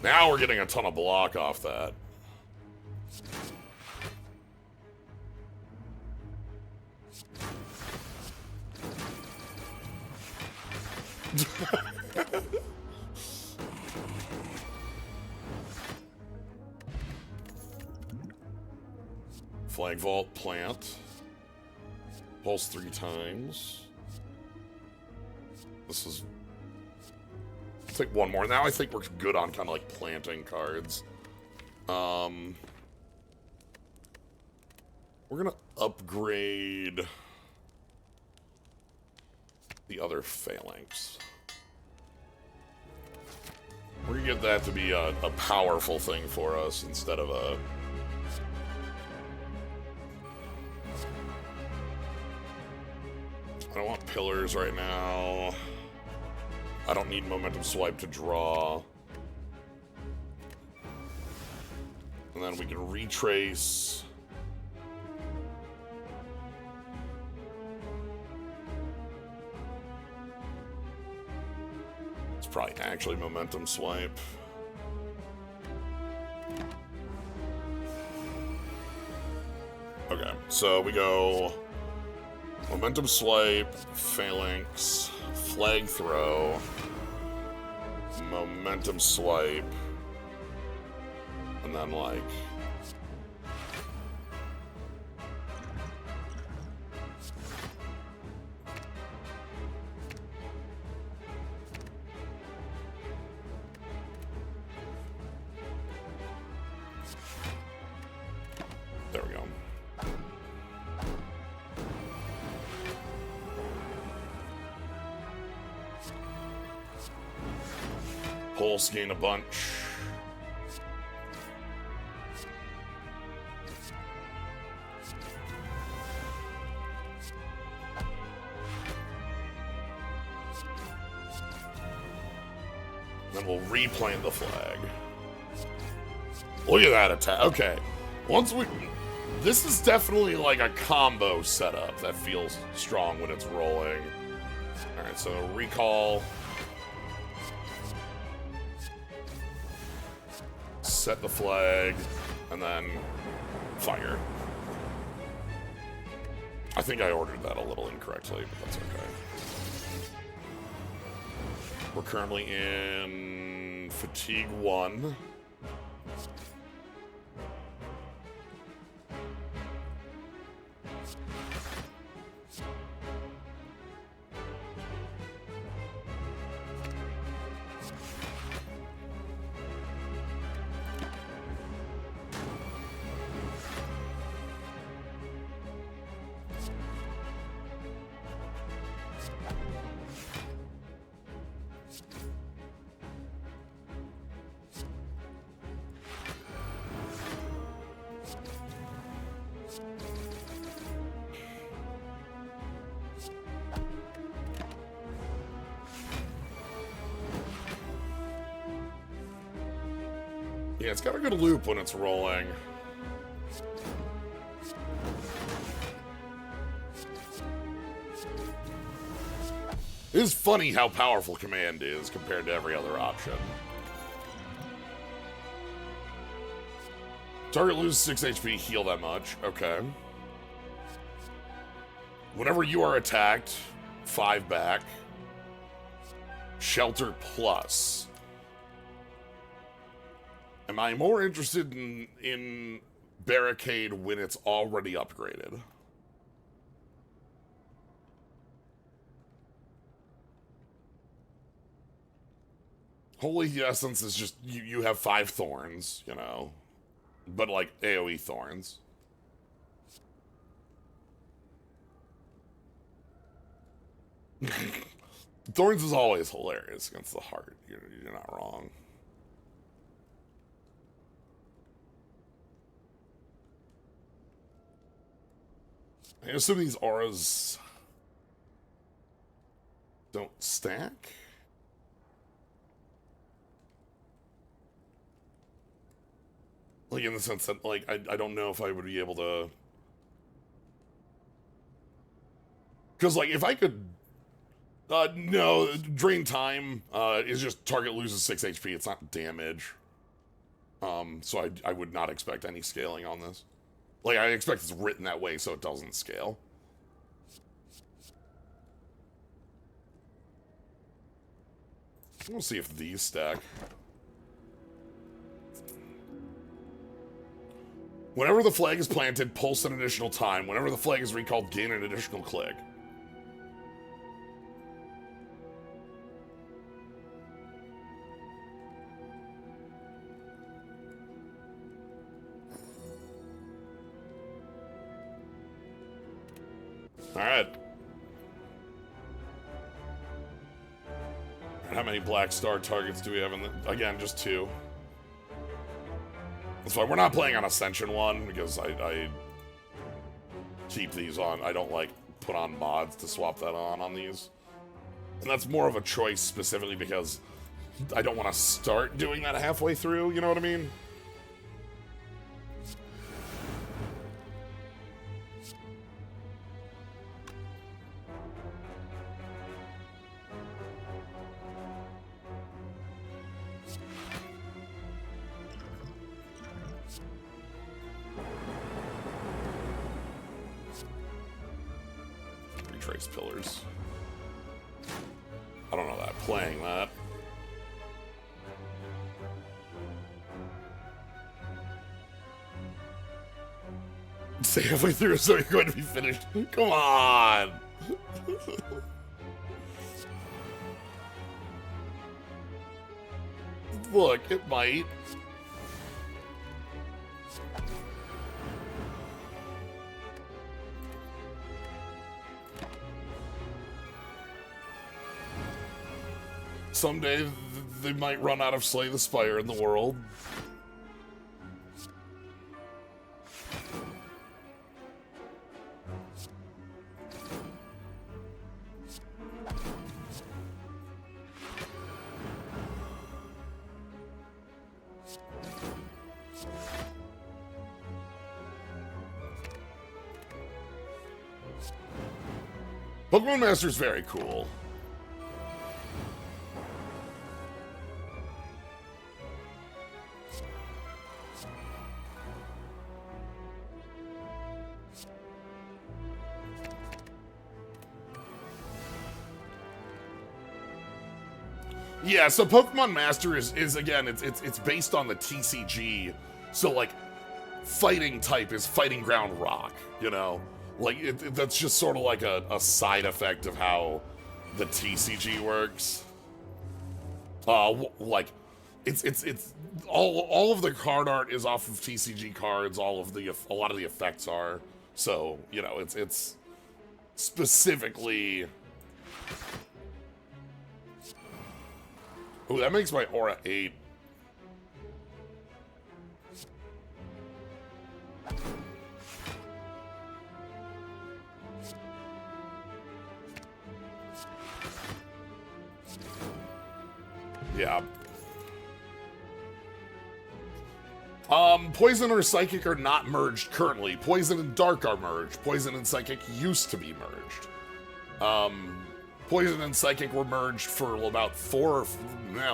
Now we're getting a ton of block off that. Flag vault, plant. Pulse 3 times. This is... Take one more. Now I think we're good on kind of like planting cards. We're gonna upgrade the other Phalanx. We're gonna get that to be a powerful thing for us instead of a... I don't want pillars right now. I don't need momentum swipe to draw. And then we can retrace. It's probably actually momentum swipe. Okay, so we go momentum swipe, Phalanx, flag throw, momentum swipe, and then like Pulse gain a bunch. Then we'll replant the flag. Look at that attack. Okay. Once we... This is definitely like a combo setup that feels strong when it's rolling. Alright, so recall. Set the flag. And then fire. I think I ordered that a little incorrectly, but that's okay. We're currently in Fatigue 1. Yeah, it's got a good loop when it's rolling. It is funny how powerful command is compared to every other option. Target loses 6 HP, heal that much. Okay. Whenever you are attacked, 5 back. Shelter plus. Am I more interested in Barricade when it's already upgraded? Holy Essence is just, you have 5 thorns, you know. But like AoE thorns. Thorns is always hilarious against the heart. You're not wrong. I assume these auras don't stack? Like, in the sense that, like, I don't know if I would be able to... Because, like, if I could... no, drain time is just target loses 6 HP. It's not damage. So I would not expect any scaling on this. Like, I expect it's written that way so it doesn't scale. We'll see if these stack. Whenever the flag is planted, pulse an additional time. Whenever the flag is recalled, gain an additional click. Alright. How many Black Star targets do we have in the... Again, just 2. That's why we're not playing on Ascension 1, because I keep these on. I don't, like, put on mods to swap that on these. And that's more of a choice specifically because I don't want to start doing that halfway through, you know what I mean? Retrace pillars. I don't know that. Playing that. Say halfway through, so you're going to be finished. Come on! Look, it might. Someday they might run out of Slay the Spire in the world. Pokemon Master is very cool. Yeah, so Pokemon Master is again, it's based on the TCG. So like, fighting type is Fighting Ground Rock, you know? Like, that's just sort of like a side effect of how the TCG works. Like, it's all of the card art is off of TCG cards. A lot of the effects are. So, you know, it's specifically. Oh, that makes my aura 8. Yeah. Poison or Psychic are not merged currently. Poison and Dark are merged. Poison and Psychic used to be merged. Poison and Psychic were merged for about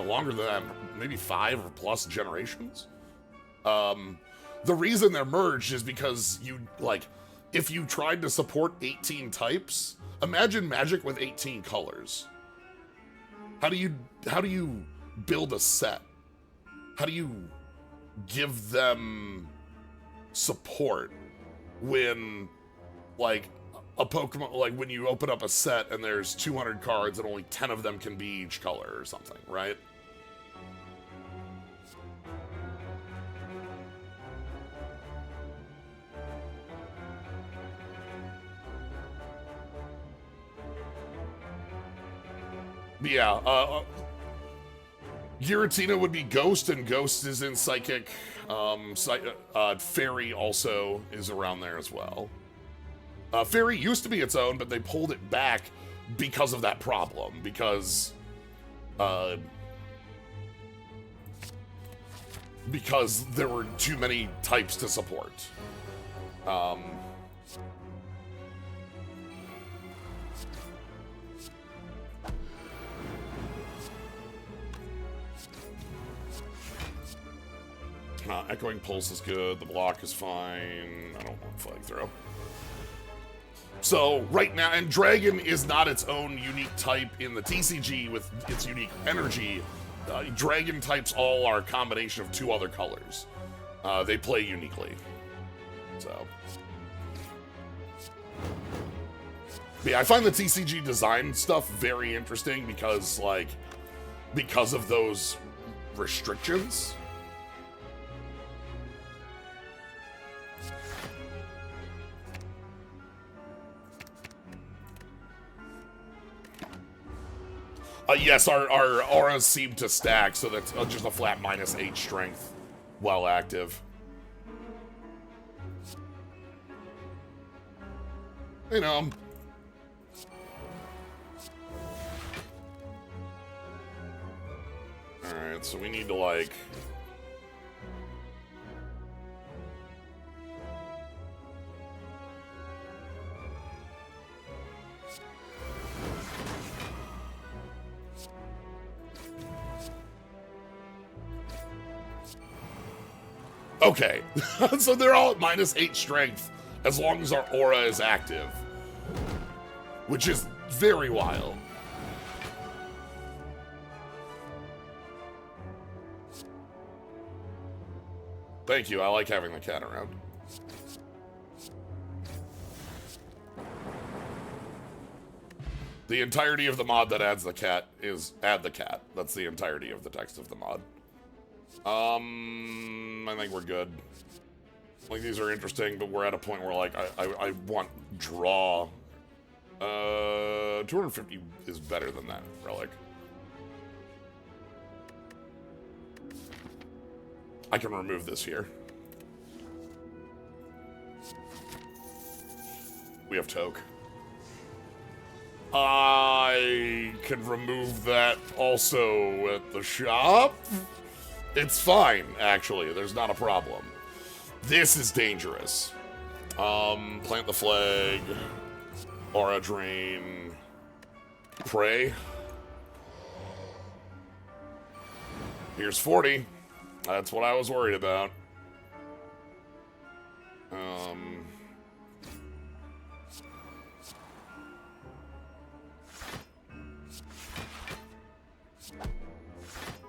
longer than that, maybe 5 or plus generations. The reason they're merged is because if you tried to support 18 types, imagine Magic with 18 colors. How do you build a set? How do you give them support when, like, a Pokemon, like when you open up a set and there's 200 cards and only 10 of them can be each color or something, right? Yeah, Giratina would be Ghost, and Ghost is in Psychic. Fairy also is around there as well. Fairy used to be its own, but they pulled it back because of that problem. Because there were too many types to support. Echoing Pulse is good. The block is fine. I don't want Flag Throw. So, right now, and Dragon is not its own unique type in the TCG with its unique energy. Dragon types all are a combination of 2 other colors. They play uniquely. So. Yeah, I find the TCG design stuff very interesting because of those restrictions. Yes, our auras seem to stack, so that's just a flat -8 strength while active. You know. Alright, so we need to, like... Okay, so they're all at -8 strength as long as our aura is active, which is very wild. Thank you, I like having the cat around. The entirety of the mod that adds the cat is add the cat. That's the entirety of the text of the mod. I think we're good. Like, these are interesting, but we're at a point where, like, I want draw. 250 is better than that, Relic. I can remove this here. We have Toke. I can remove that also at the shop. It's fine, actually. There's not a problem. This is dangerous. Plant the flag. Aura drain. Pray. Here's 40. That's what I was worried about.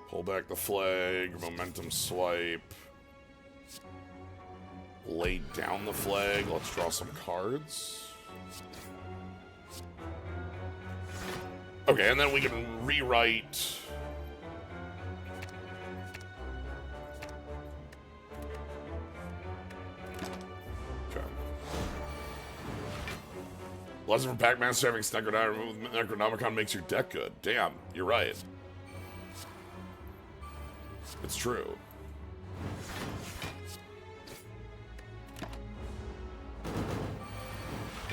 Pull back the flag, momentum swipe. Lay down the flag, let's draw some cards. Okay, and then we can rewrite. Okay. Lesson from Pac-Master having Necronomicon makes your deck good. Damn, you're right. It's true.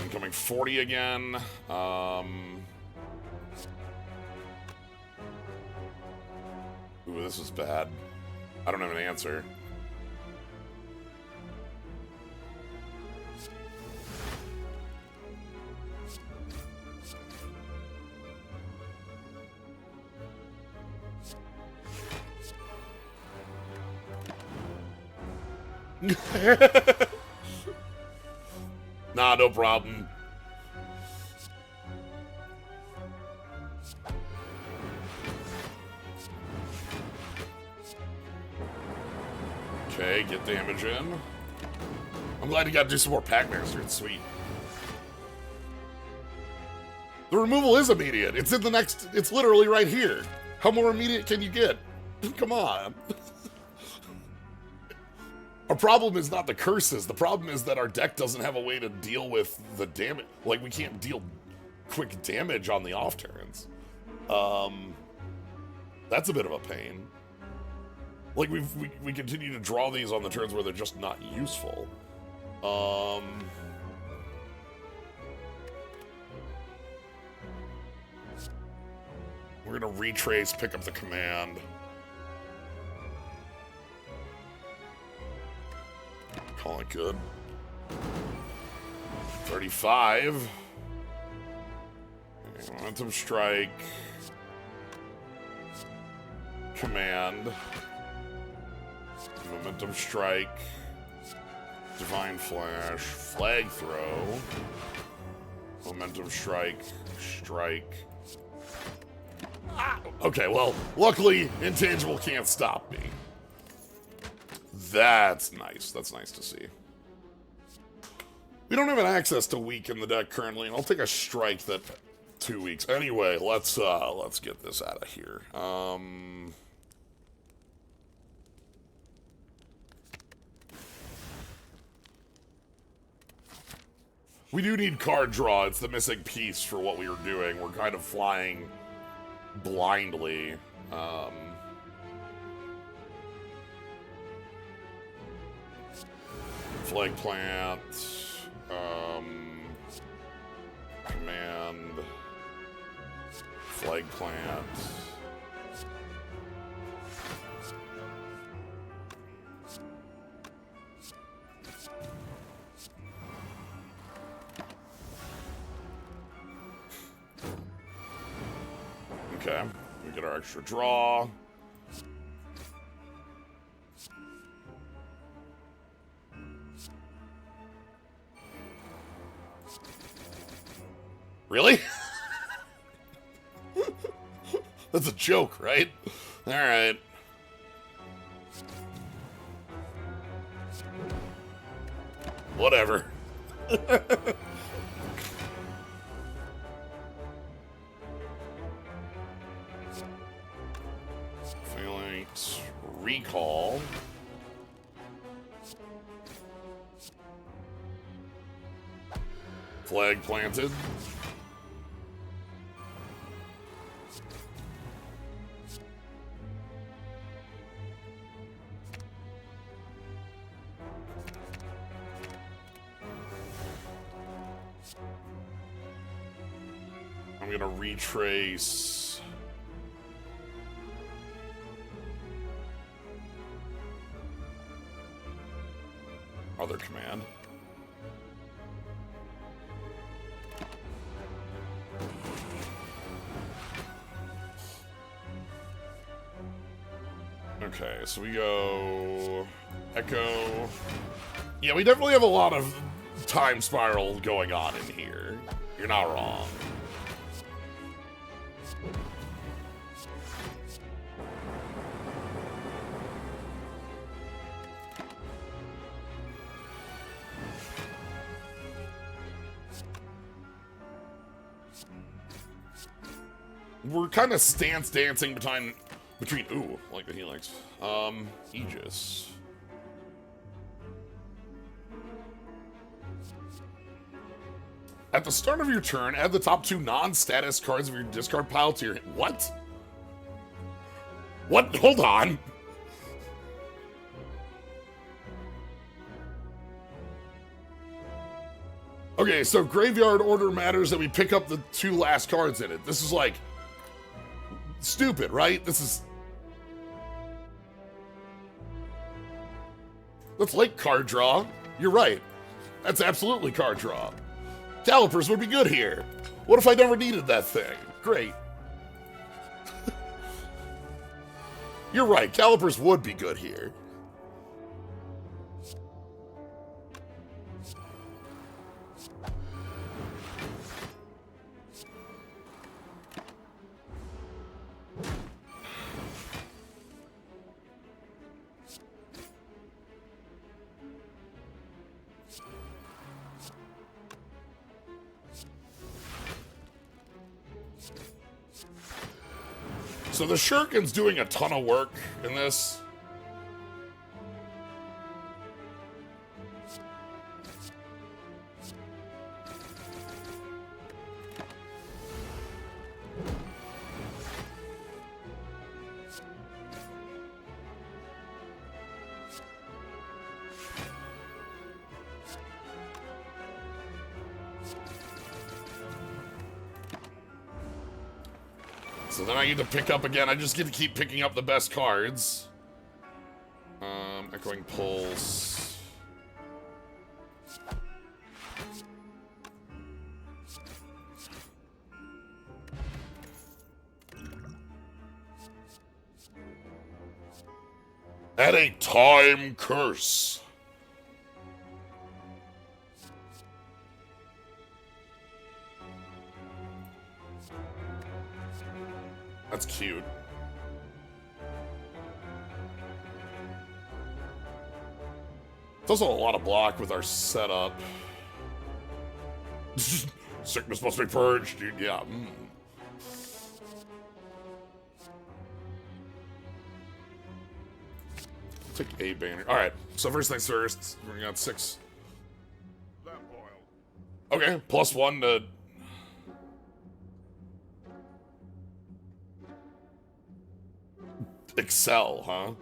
Incoming 40 again. Ooh, this is bad. I don't have an answer. Nah, no problem. Okay, get damage in. I'm glad you got to do some more Pac-Master. It's sweet. The removal is immediate. It's in the next... It's literally right here. How more immediate can you get? Come on. Our problem is not the curses. The problem is that our deck doesn't have a way to deal with the damage. Like, we can't deal quick damage on the off turns. That's a bit of a pain. Like, we continue to draw these on the turns where they're just not useful. We're gonna retrace, pick up the command. Call it good. 35. Momentum strike. Command. Momentum strike. Divine flash. Flag throw. Momentum strike. Strike. Ah! Okay, well, luckily, intangible can't stop me. That's nice. That's nice to see. We don't have an access to weak in the deck currently, and I'll take a strike that 2 weeks. Anyway, let's get this out of here. We do need card draw. It's the missing piece for what we were doing. We're kind of flying blindly. Flag plant, command, flag plant. Okay, we get our extra draw. Really? That's a joke, right? All right. Whatever. Phalanx recall. Flag planted. gonna retrace. Other command. Okay, so we go Echo. Yeah, we definitely have a lot of time spiral going on in here. You're not wrong. We're kind of stance dancing between ooh, like the Helix. Aegis. At the start of your turn, add the top 2 non-status cards of your discard pile to your... What? What? Hold on. Okay, so graveyard order matters that we pick up the 2 last cards in it. This is like... stupid, right? This is... That's like card draw. You're right. That's absolutely card draw. Calipers would be good here. What if I never needed that thing? Great. You're right, Calipers would be good here. So the Shuriken's doing a ton of work in this. So then I need to pick up again. I just get to keep picking up the best cards. Echoing Pulse. Add a Time Curse. That's cute. It's also a lot of block with our setup. Sickness must be purged, dude. Yeah. Take a banner. All right. So first things first, we got 6. Okay, +1 to. Excel, huh?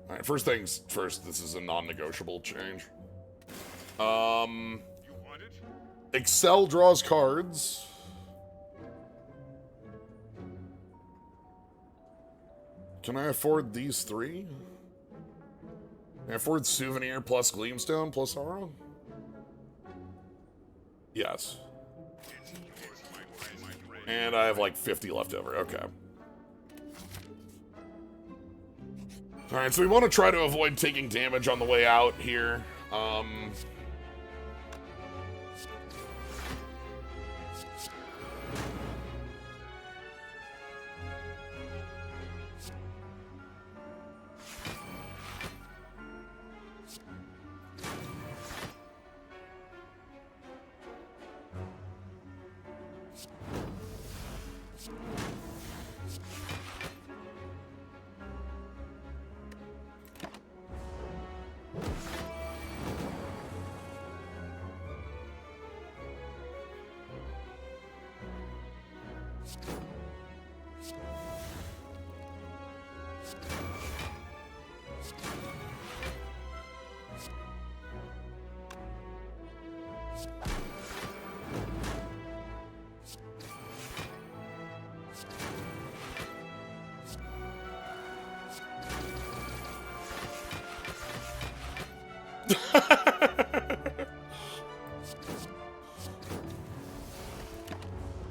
Alright, first things first, this is a non-negotiable change. Excel draws cards. Can I afford these 3? Can I afford Souvenir plus Gleamstone plus Aura? Yes. And I have like 50 left over, okay. Alright, so we want to try to avoid taking damage on the way out here.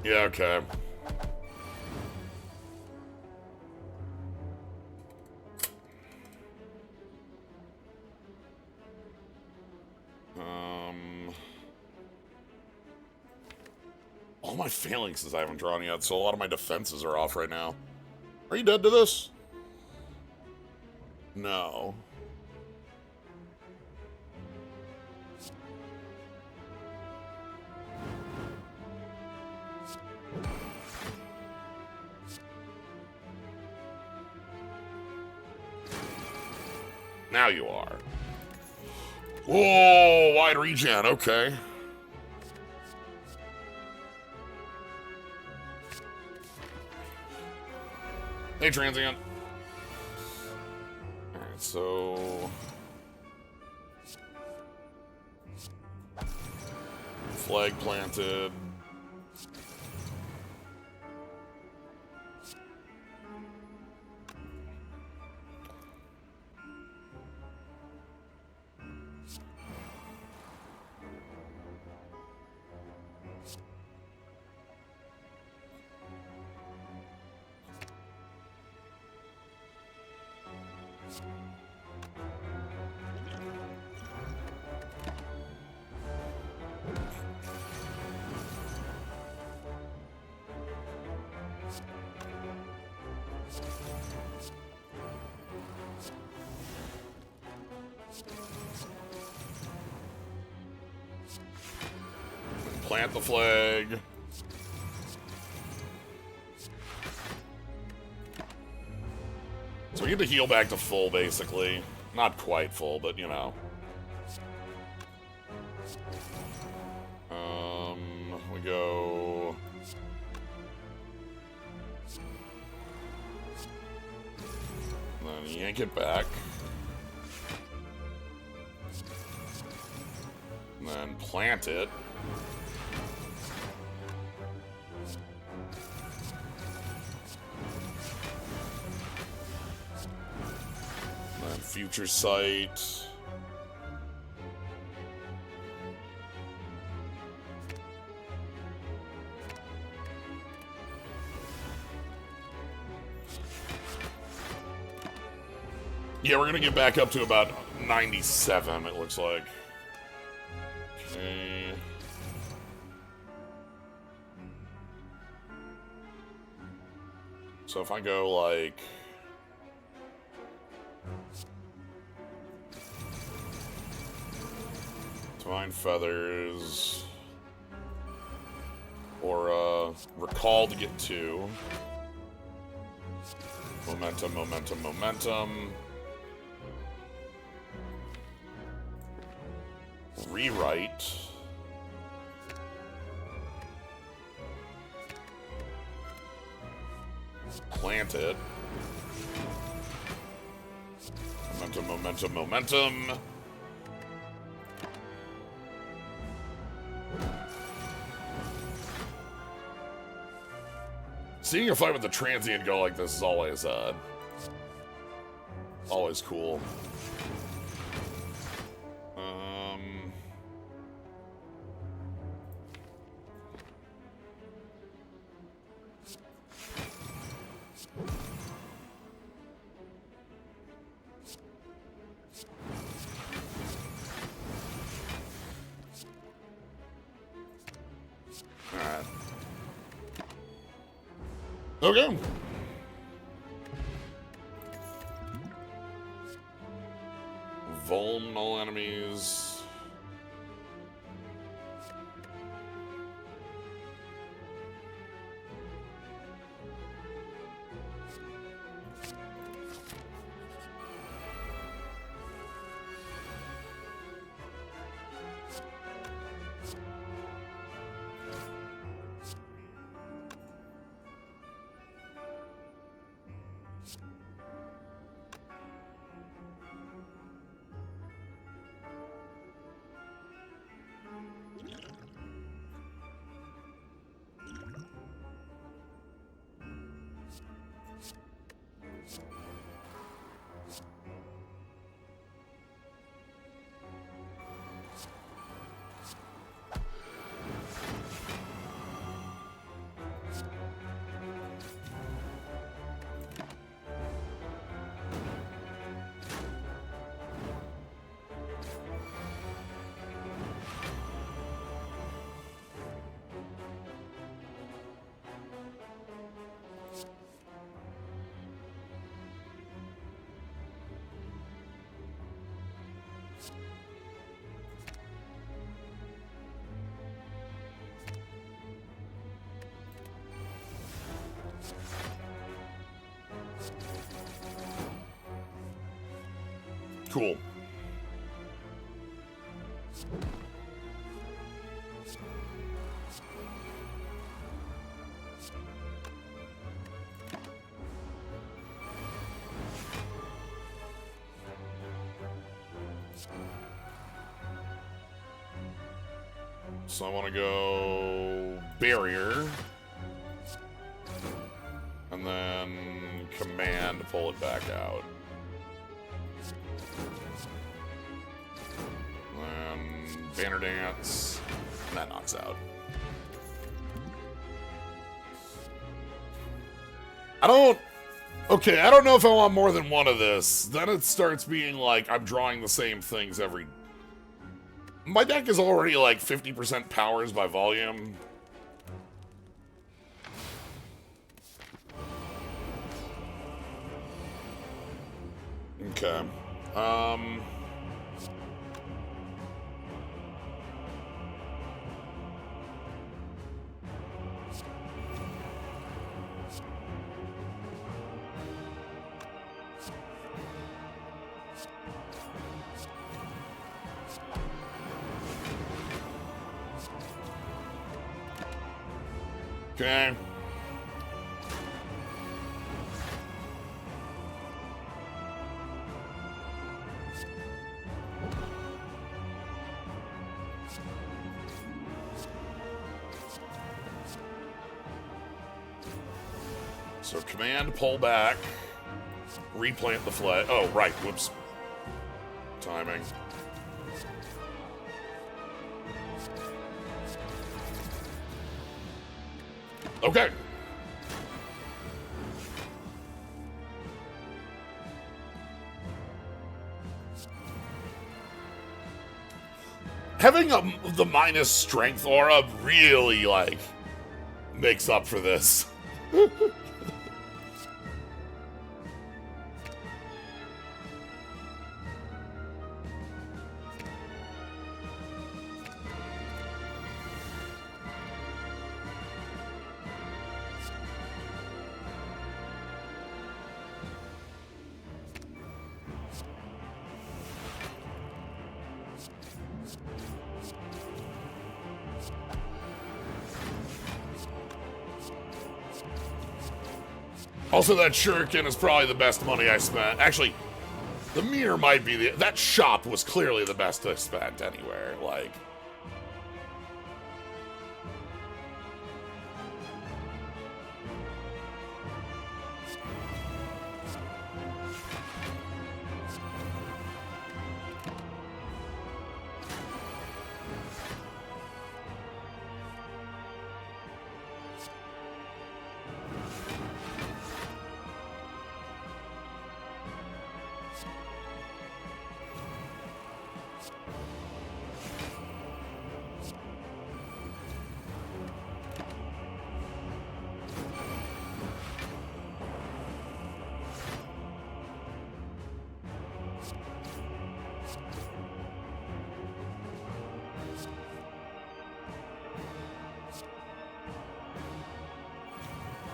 Yeah, okay. All my phalanxes I haven't drawn yet, so a lot of my defenses are off right now. Are you dead to this? No. Now you are. Whoa, wide regen, okay. Hey, transient. Alright, so... Flag planted. Plant the flag. So we get to heal back to full, basically. Not quite full, but you know. We go... Then yank it back. And then plant it. And then future sight. Yeah, we're gonna get back up to about 97, it looks like. Okay. So if I go like... Divine Feathers... Or, Recall to get 2. Momentum, momentum, momentum. Rewrite. Plant it. Momentum, momentum, momentum. Seeing a fight with the transient go like this is always cool. Alright. Okay. Vulnerable enemies. Cool. So I want to go barrier. And then command to pull it back out. And banner dance. And that knocks out. Okay, I don't know if I want more than one of this. Then it starts being like I'm drawing the same things every... My deck is already like 50% powers by volume. Okay. Okay. So command, pull back, replant the flag. Oh, right, whoops. Timing. Okay. Having the minus strength aura really, like, makes up for this. Also, that shuriken is probably the best money I spent. Actually, the mirror might be the... That shop was clearly the best I spent anywhere. Like...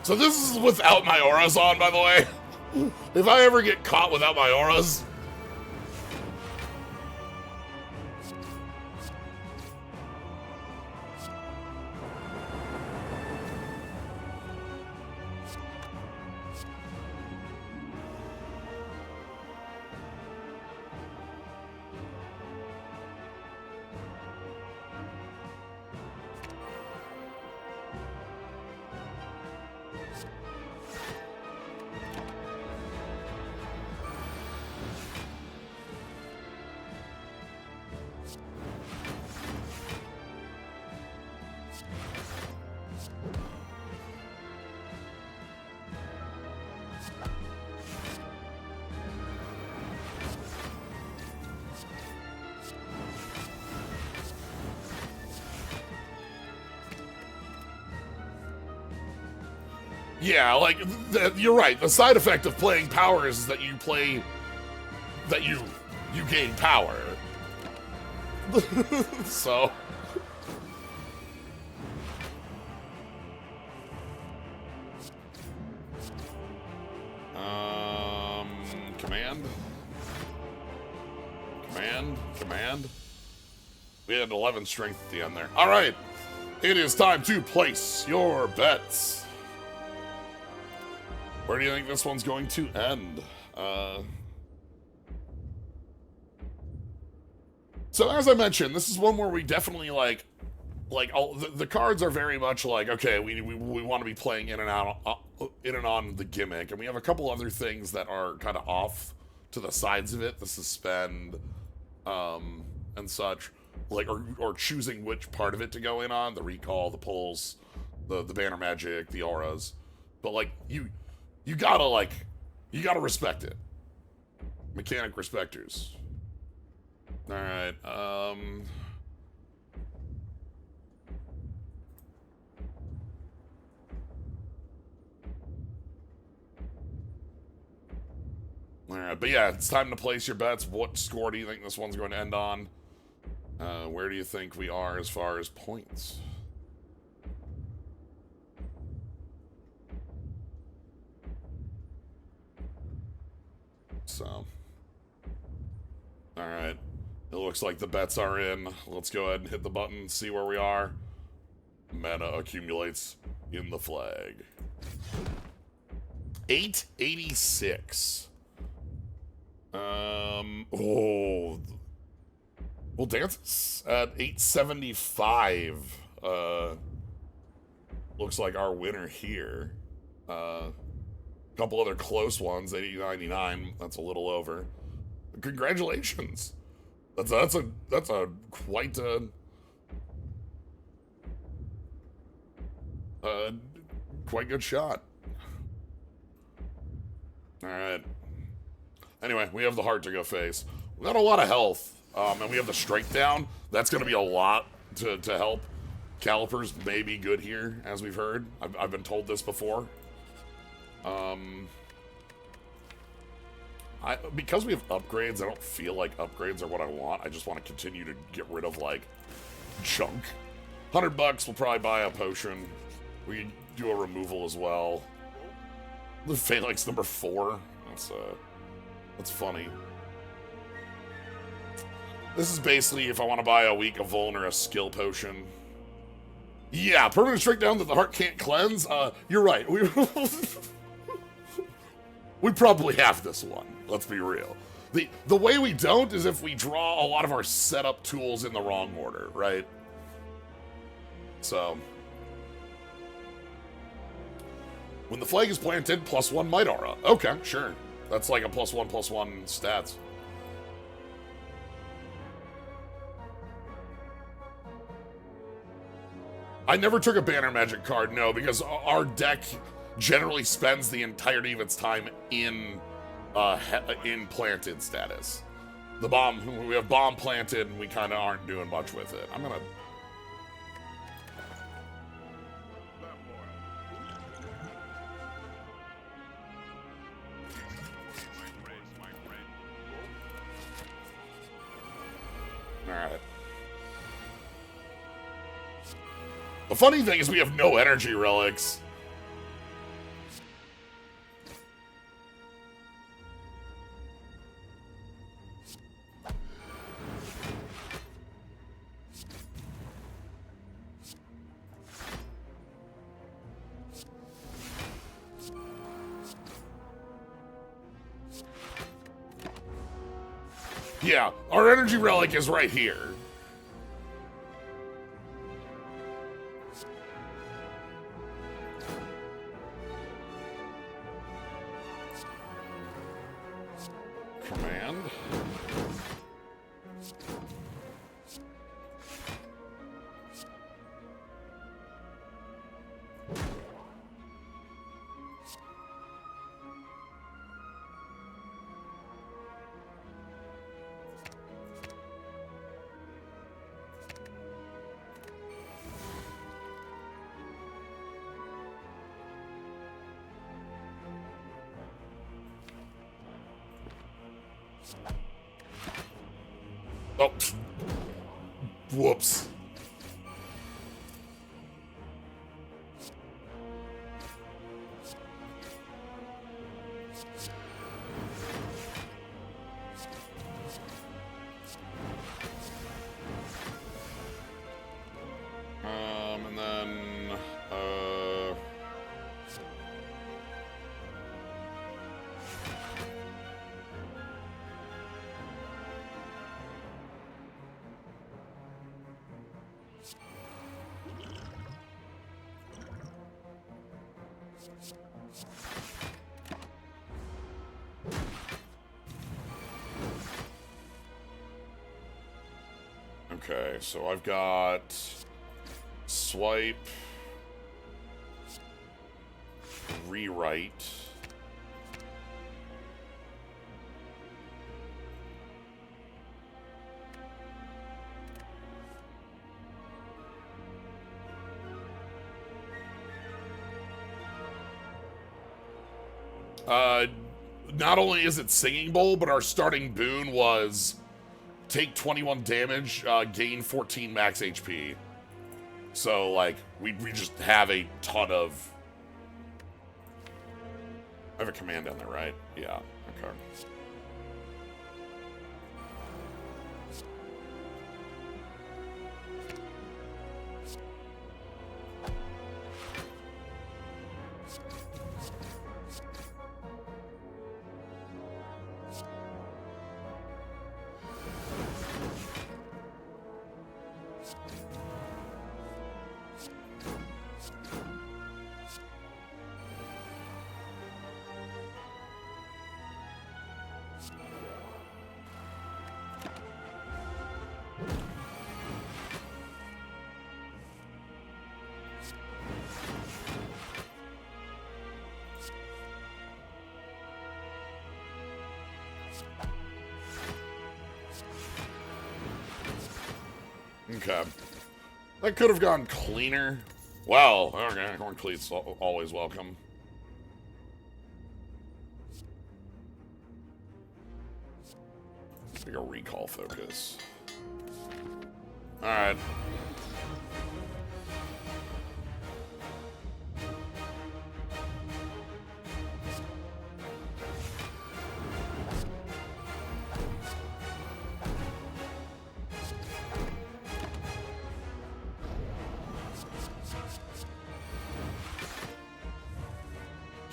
So this is without my auras on, by the way. If I ever get caught without my auras... Yeah, like, you're right. The side effect of playing powers is that you play... that you gain power. So... Command? Command. We had 11 strength at the end there. All right. It is time to place your bets. Where do you think this one's going to end? So as I mentioned, this is one where we definitely the cards are very much like, okay, we want to be playing in and on the gimmick, and we have a couple other things that are kind of off to the sides of it, the suspend, and such, like or choosing which part of it to go in on, the recall, the pulse, the banner magic, the auras, but like you gotta respect it. Mechanic respecters. All right. All right, but yeah, it's time to place your bets. What score do you think this one's going to end on? Where do you think we are as far as points? So, all right. It looks like the bets are in. Let's go ahead and hit the button, see where we are. Mana accumulates in the flag. 886. Oh. Well, Dance's at 875. Looks like our winner here. Couple other close ones, 899. That's a little over. Congratulations. That's a quite quite good shot. All right. Anyway, we have the heart to go face. We got a lot of health, and we have the strength down. That's going to be a lot to help. Calipers may be good here, as we've heard. I've been told this before. Because we have upgrades, I don't feel like upgrades are what I want. I just want to continue to get rid of, like, junk. $100 will probably buy a potion. We can do a removal as well. The Phalanx number 4. That's funny. This is basically if I want to buy a week of Vuln or a skill potion. Yeah, permanent strike down that the heart can't cleanse. You're right. We probably have this one. Let's be real. The way we don't is if we draw a lot of our setup tools in the wrong order, right? So, when the flag is planted, +1 Might Aura. Okay, sure. That's like a +1/+1 stats. I never took a banner magic card, no, because our deck generally spends the entirety of its time in planted status. We have bomb planted, and we kind of aren't doing much with it. I'm gonna. All right. The funny thing is we have no energy relics. Yeah, our energy relic is right here. Command. Oh, whoops. Okay, so I've got swipe, rewrite. Not only is it Singing Bowl, but our starting boon was take 21 damage, gain 14 max HP. So, like, we just have a ton of... I have a command down there, right? Yeah, okay. Okay. That could have gone cleaner. Well, okay, horn cleats always welcome. Like a recall focus. Alright.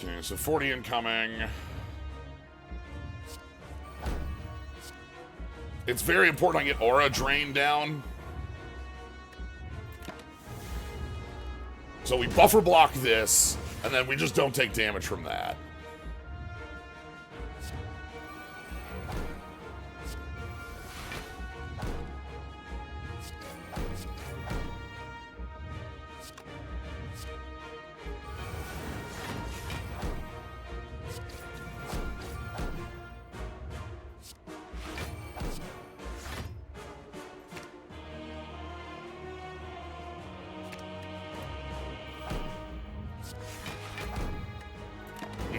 Okay, so 40 incoming. It's very important I get Aura Drain down. So we buffer block this, and then we just don't take damage from that.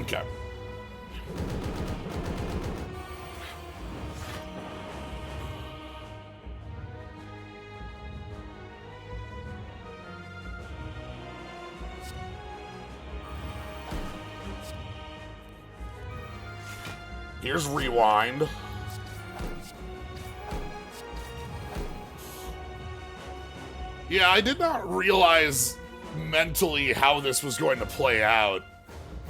Okay. Here's rewind. Yeah, I did not realize mentally how this was going to play out.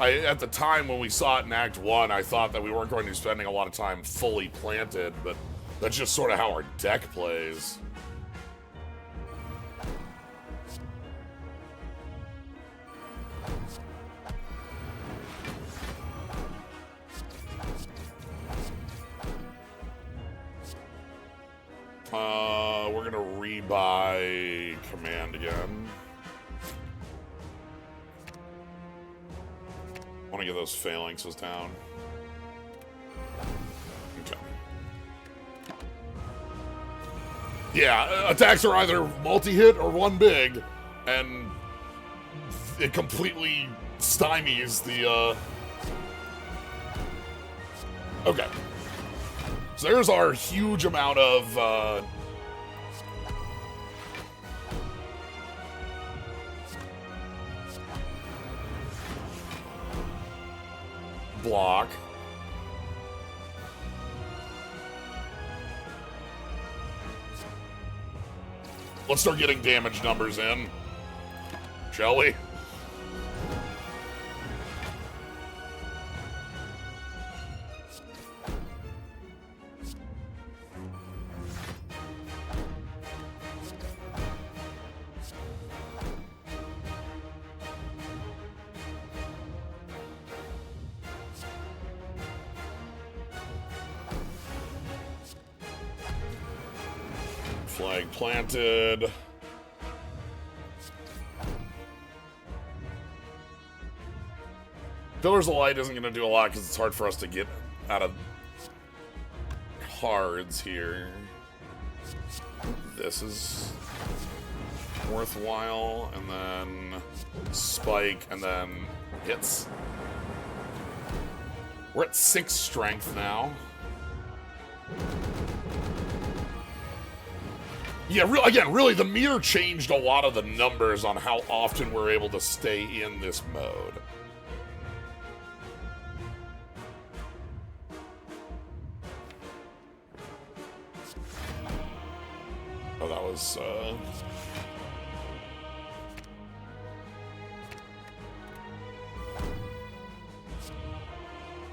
At the time when we saw it in Act 1, I thought that we weren't going to be spending a lot of time fully planted, but that's just sort of how our deck plays. We're gonna rebuy command again. Want to get those phalanxes down. Okay. Yeah, attacks are either multi-hit or one big, and it completely stymies the, Okay. So there's our huge amount of, block. Let's start getting damage numbers in, shall we? Flag planted. Pillars of Light isn't going to do a lot because it's hard for us to get out of cards here. This is worthwhile, and then spike, and then hits. We're at 6 strength now. Yeah, again, really, the mirror changed a lot of the numbers on how often we're able to stay in this mode. Oh, that was,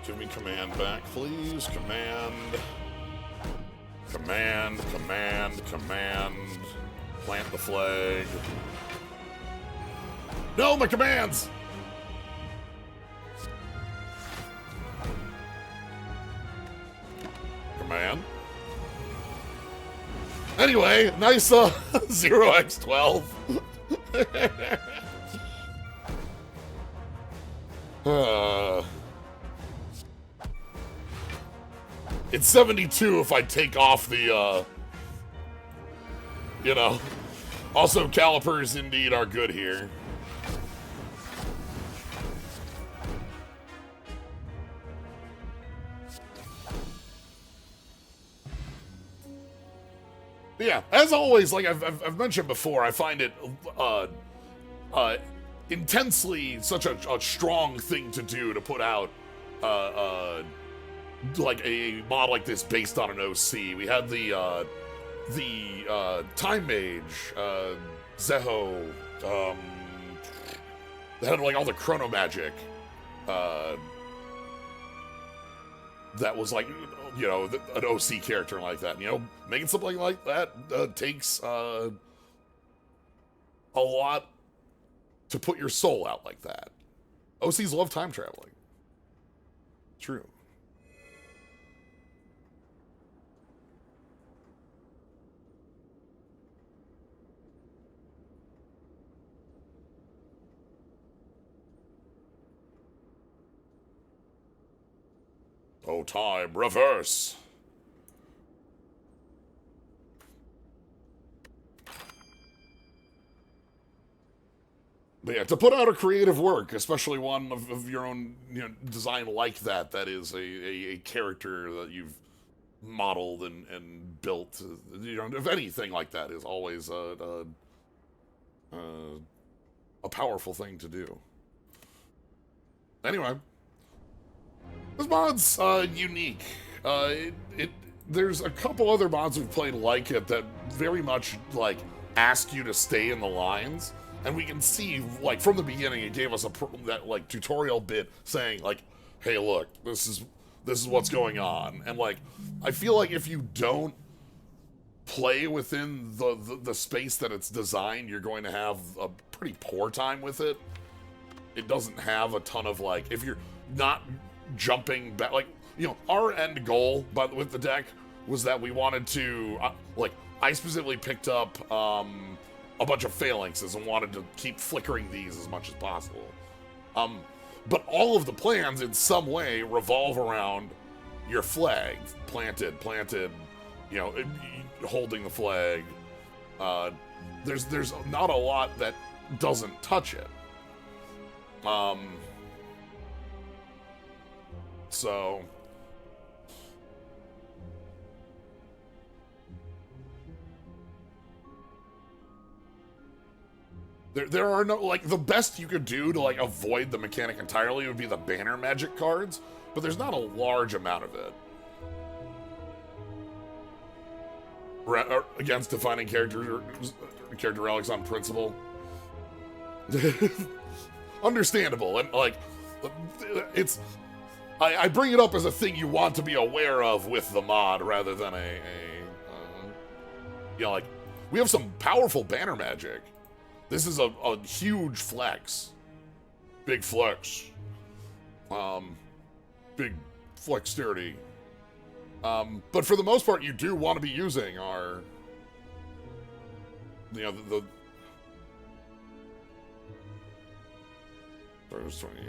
Give me command back, please. Command. Command, command, command. Plant the flag. No, my commands! Command. Anyway, nice 0x12. It's 72 if I take off the, you know. Also, calipers indeed are good here. Yeah, as always, like I've mentioned before, I find it intensely such a strong thing to do to put out like a mod like this based on an OC. We had the Time Mage, Zeho, they had like all the Chrono Magic, that was like, you know, an OC character like that. You know, making something like that takes a lot to put your soul out like that. OCs love time traveling. True. Oh, time, reverse. But yeah, to put out a creative work, especially one of your own, you know, design like that, that is a character that you've modeled and built, you know, if anything like that is always a powerful thing to do. Anyway. This mod's unique. There's a couple other mods we've played like it that very much, like, ask you to stay in the lines. And we can see, like, from the beginning, it gave us that, like, tutorial bit saying, like, hey, look, this is what's going on. And, like, I feel like if you don't play within the space that it's designed, you're going to have a pretty poor time with it. It doesn't have a ton of, like, if you're not jumping back, like, you know, our end goal with the deck was that we wanted to, like, I specifically picked up a bunch of phalanxes and wanted to keep flickering these as much as possible. But all of the plans in some way revolve around your flag, planted, you know, holding the flag. There's not a lot that doesn't touch it. So there are no, like, the best you could do to, like, avoid the mechanic entirely would be the banner magic cards, but there's not a large amount of it. Against defining character relics on principle. Understandable, and, like, it's, I bring it up as a thing you want to be aware of with the mod rather than you know, like, we have some powerful banner magic. This is a huge flex. Big flex. Big flexsterity. But for the most part, you do want to be using our you know, the there's 28.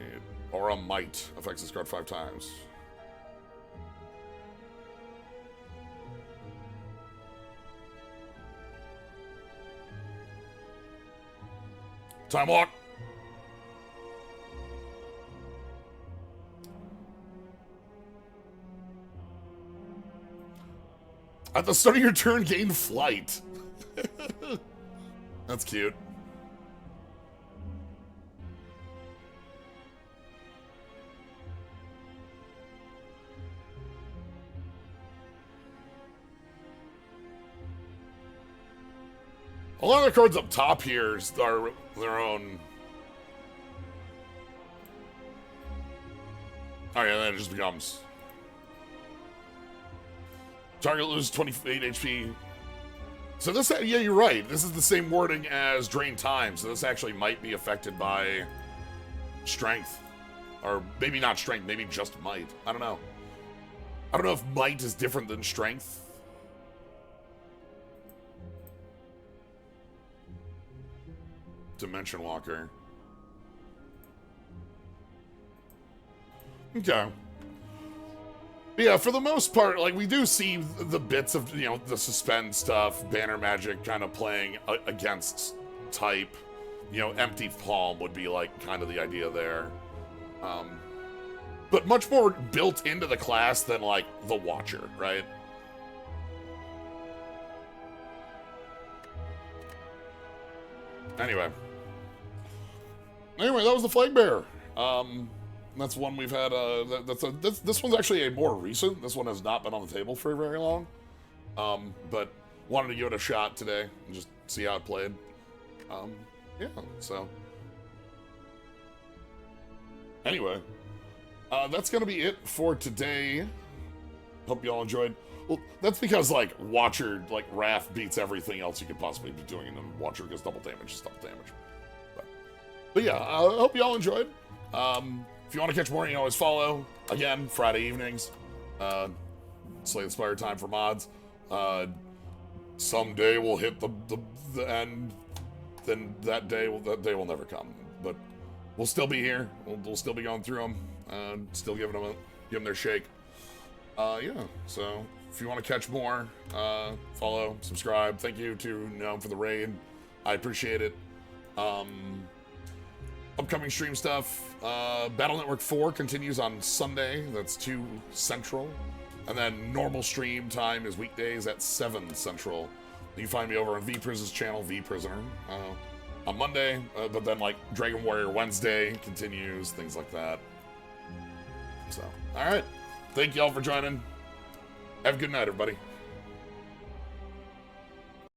Aura Might affects this card 5 times. Time walk. At the start of your turn, gain flight. That's cute. A lot of the cards up top here are their own. Oh yeah, then it just becomes. Target loses 28 HP. So this, yeah, you're right. This is the same wording as Drain Time. So this actually might be affected by Strength. Or maybe not Strength, maybe just Might. I don't know. I don't know if Might is different than Strength. Dimension Walker. Okay. Yeah, for the most part, like, we do see the bits of, you know, the suspend stuff, banner magic kind of playing against type. You know, empty palm would be, like, kind of the idea there. But much more built into the class than, like, the Watcher, right? Anyway, that was the Flag Bearer. That's one we've had. This one's actually a more recent. This one has not been on the table for very long. But wanted to give it a shot today and just see how it played. Yeah. So anyway, that's gonna be it for today. Hope you all enjoyed. Well, that's because, like, Watcher, like, Wrath beats everything else you could possibly be doing, and then Watcher gets double damage, just double damage. But yeah, I hope you all enjoyed. If you want to catch more, you can always follow. Again, Friday evenings. Slay the Spire time for mods. Someday we'll hit the end. Then that day will never come. But we'll still be here. We'll still be going through them. Still giving them their shake. Yeah, so if you want to catch more, follow, subscribe. Thank you to Gnome for the raid. I appreciate it. Upcoming stream stuff. Battle Network 4 continues on Sunday. That's 2 Central. And then normal stream time is weekdays at 7 Central. You can find me over on VPrison's channel, VPrisoner, on Monday. But then, like, Dragon Warrior Wednesday continues, things like that. So, alright. Thank y'all for joining. Have a good night, everybody.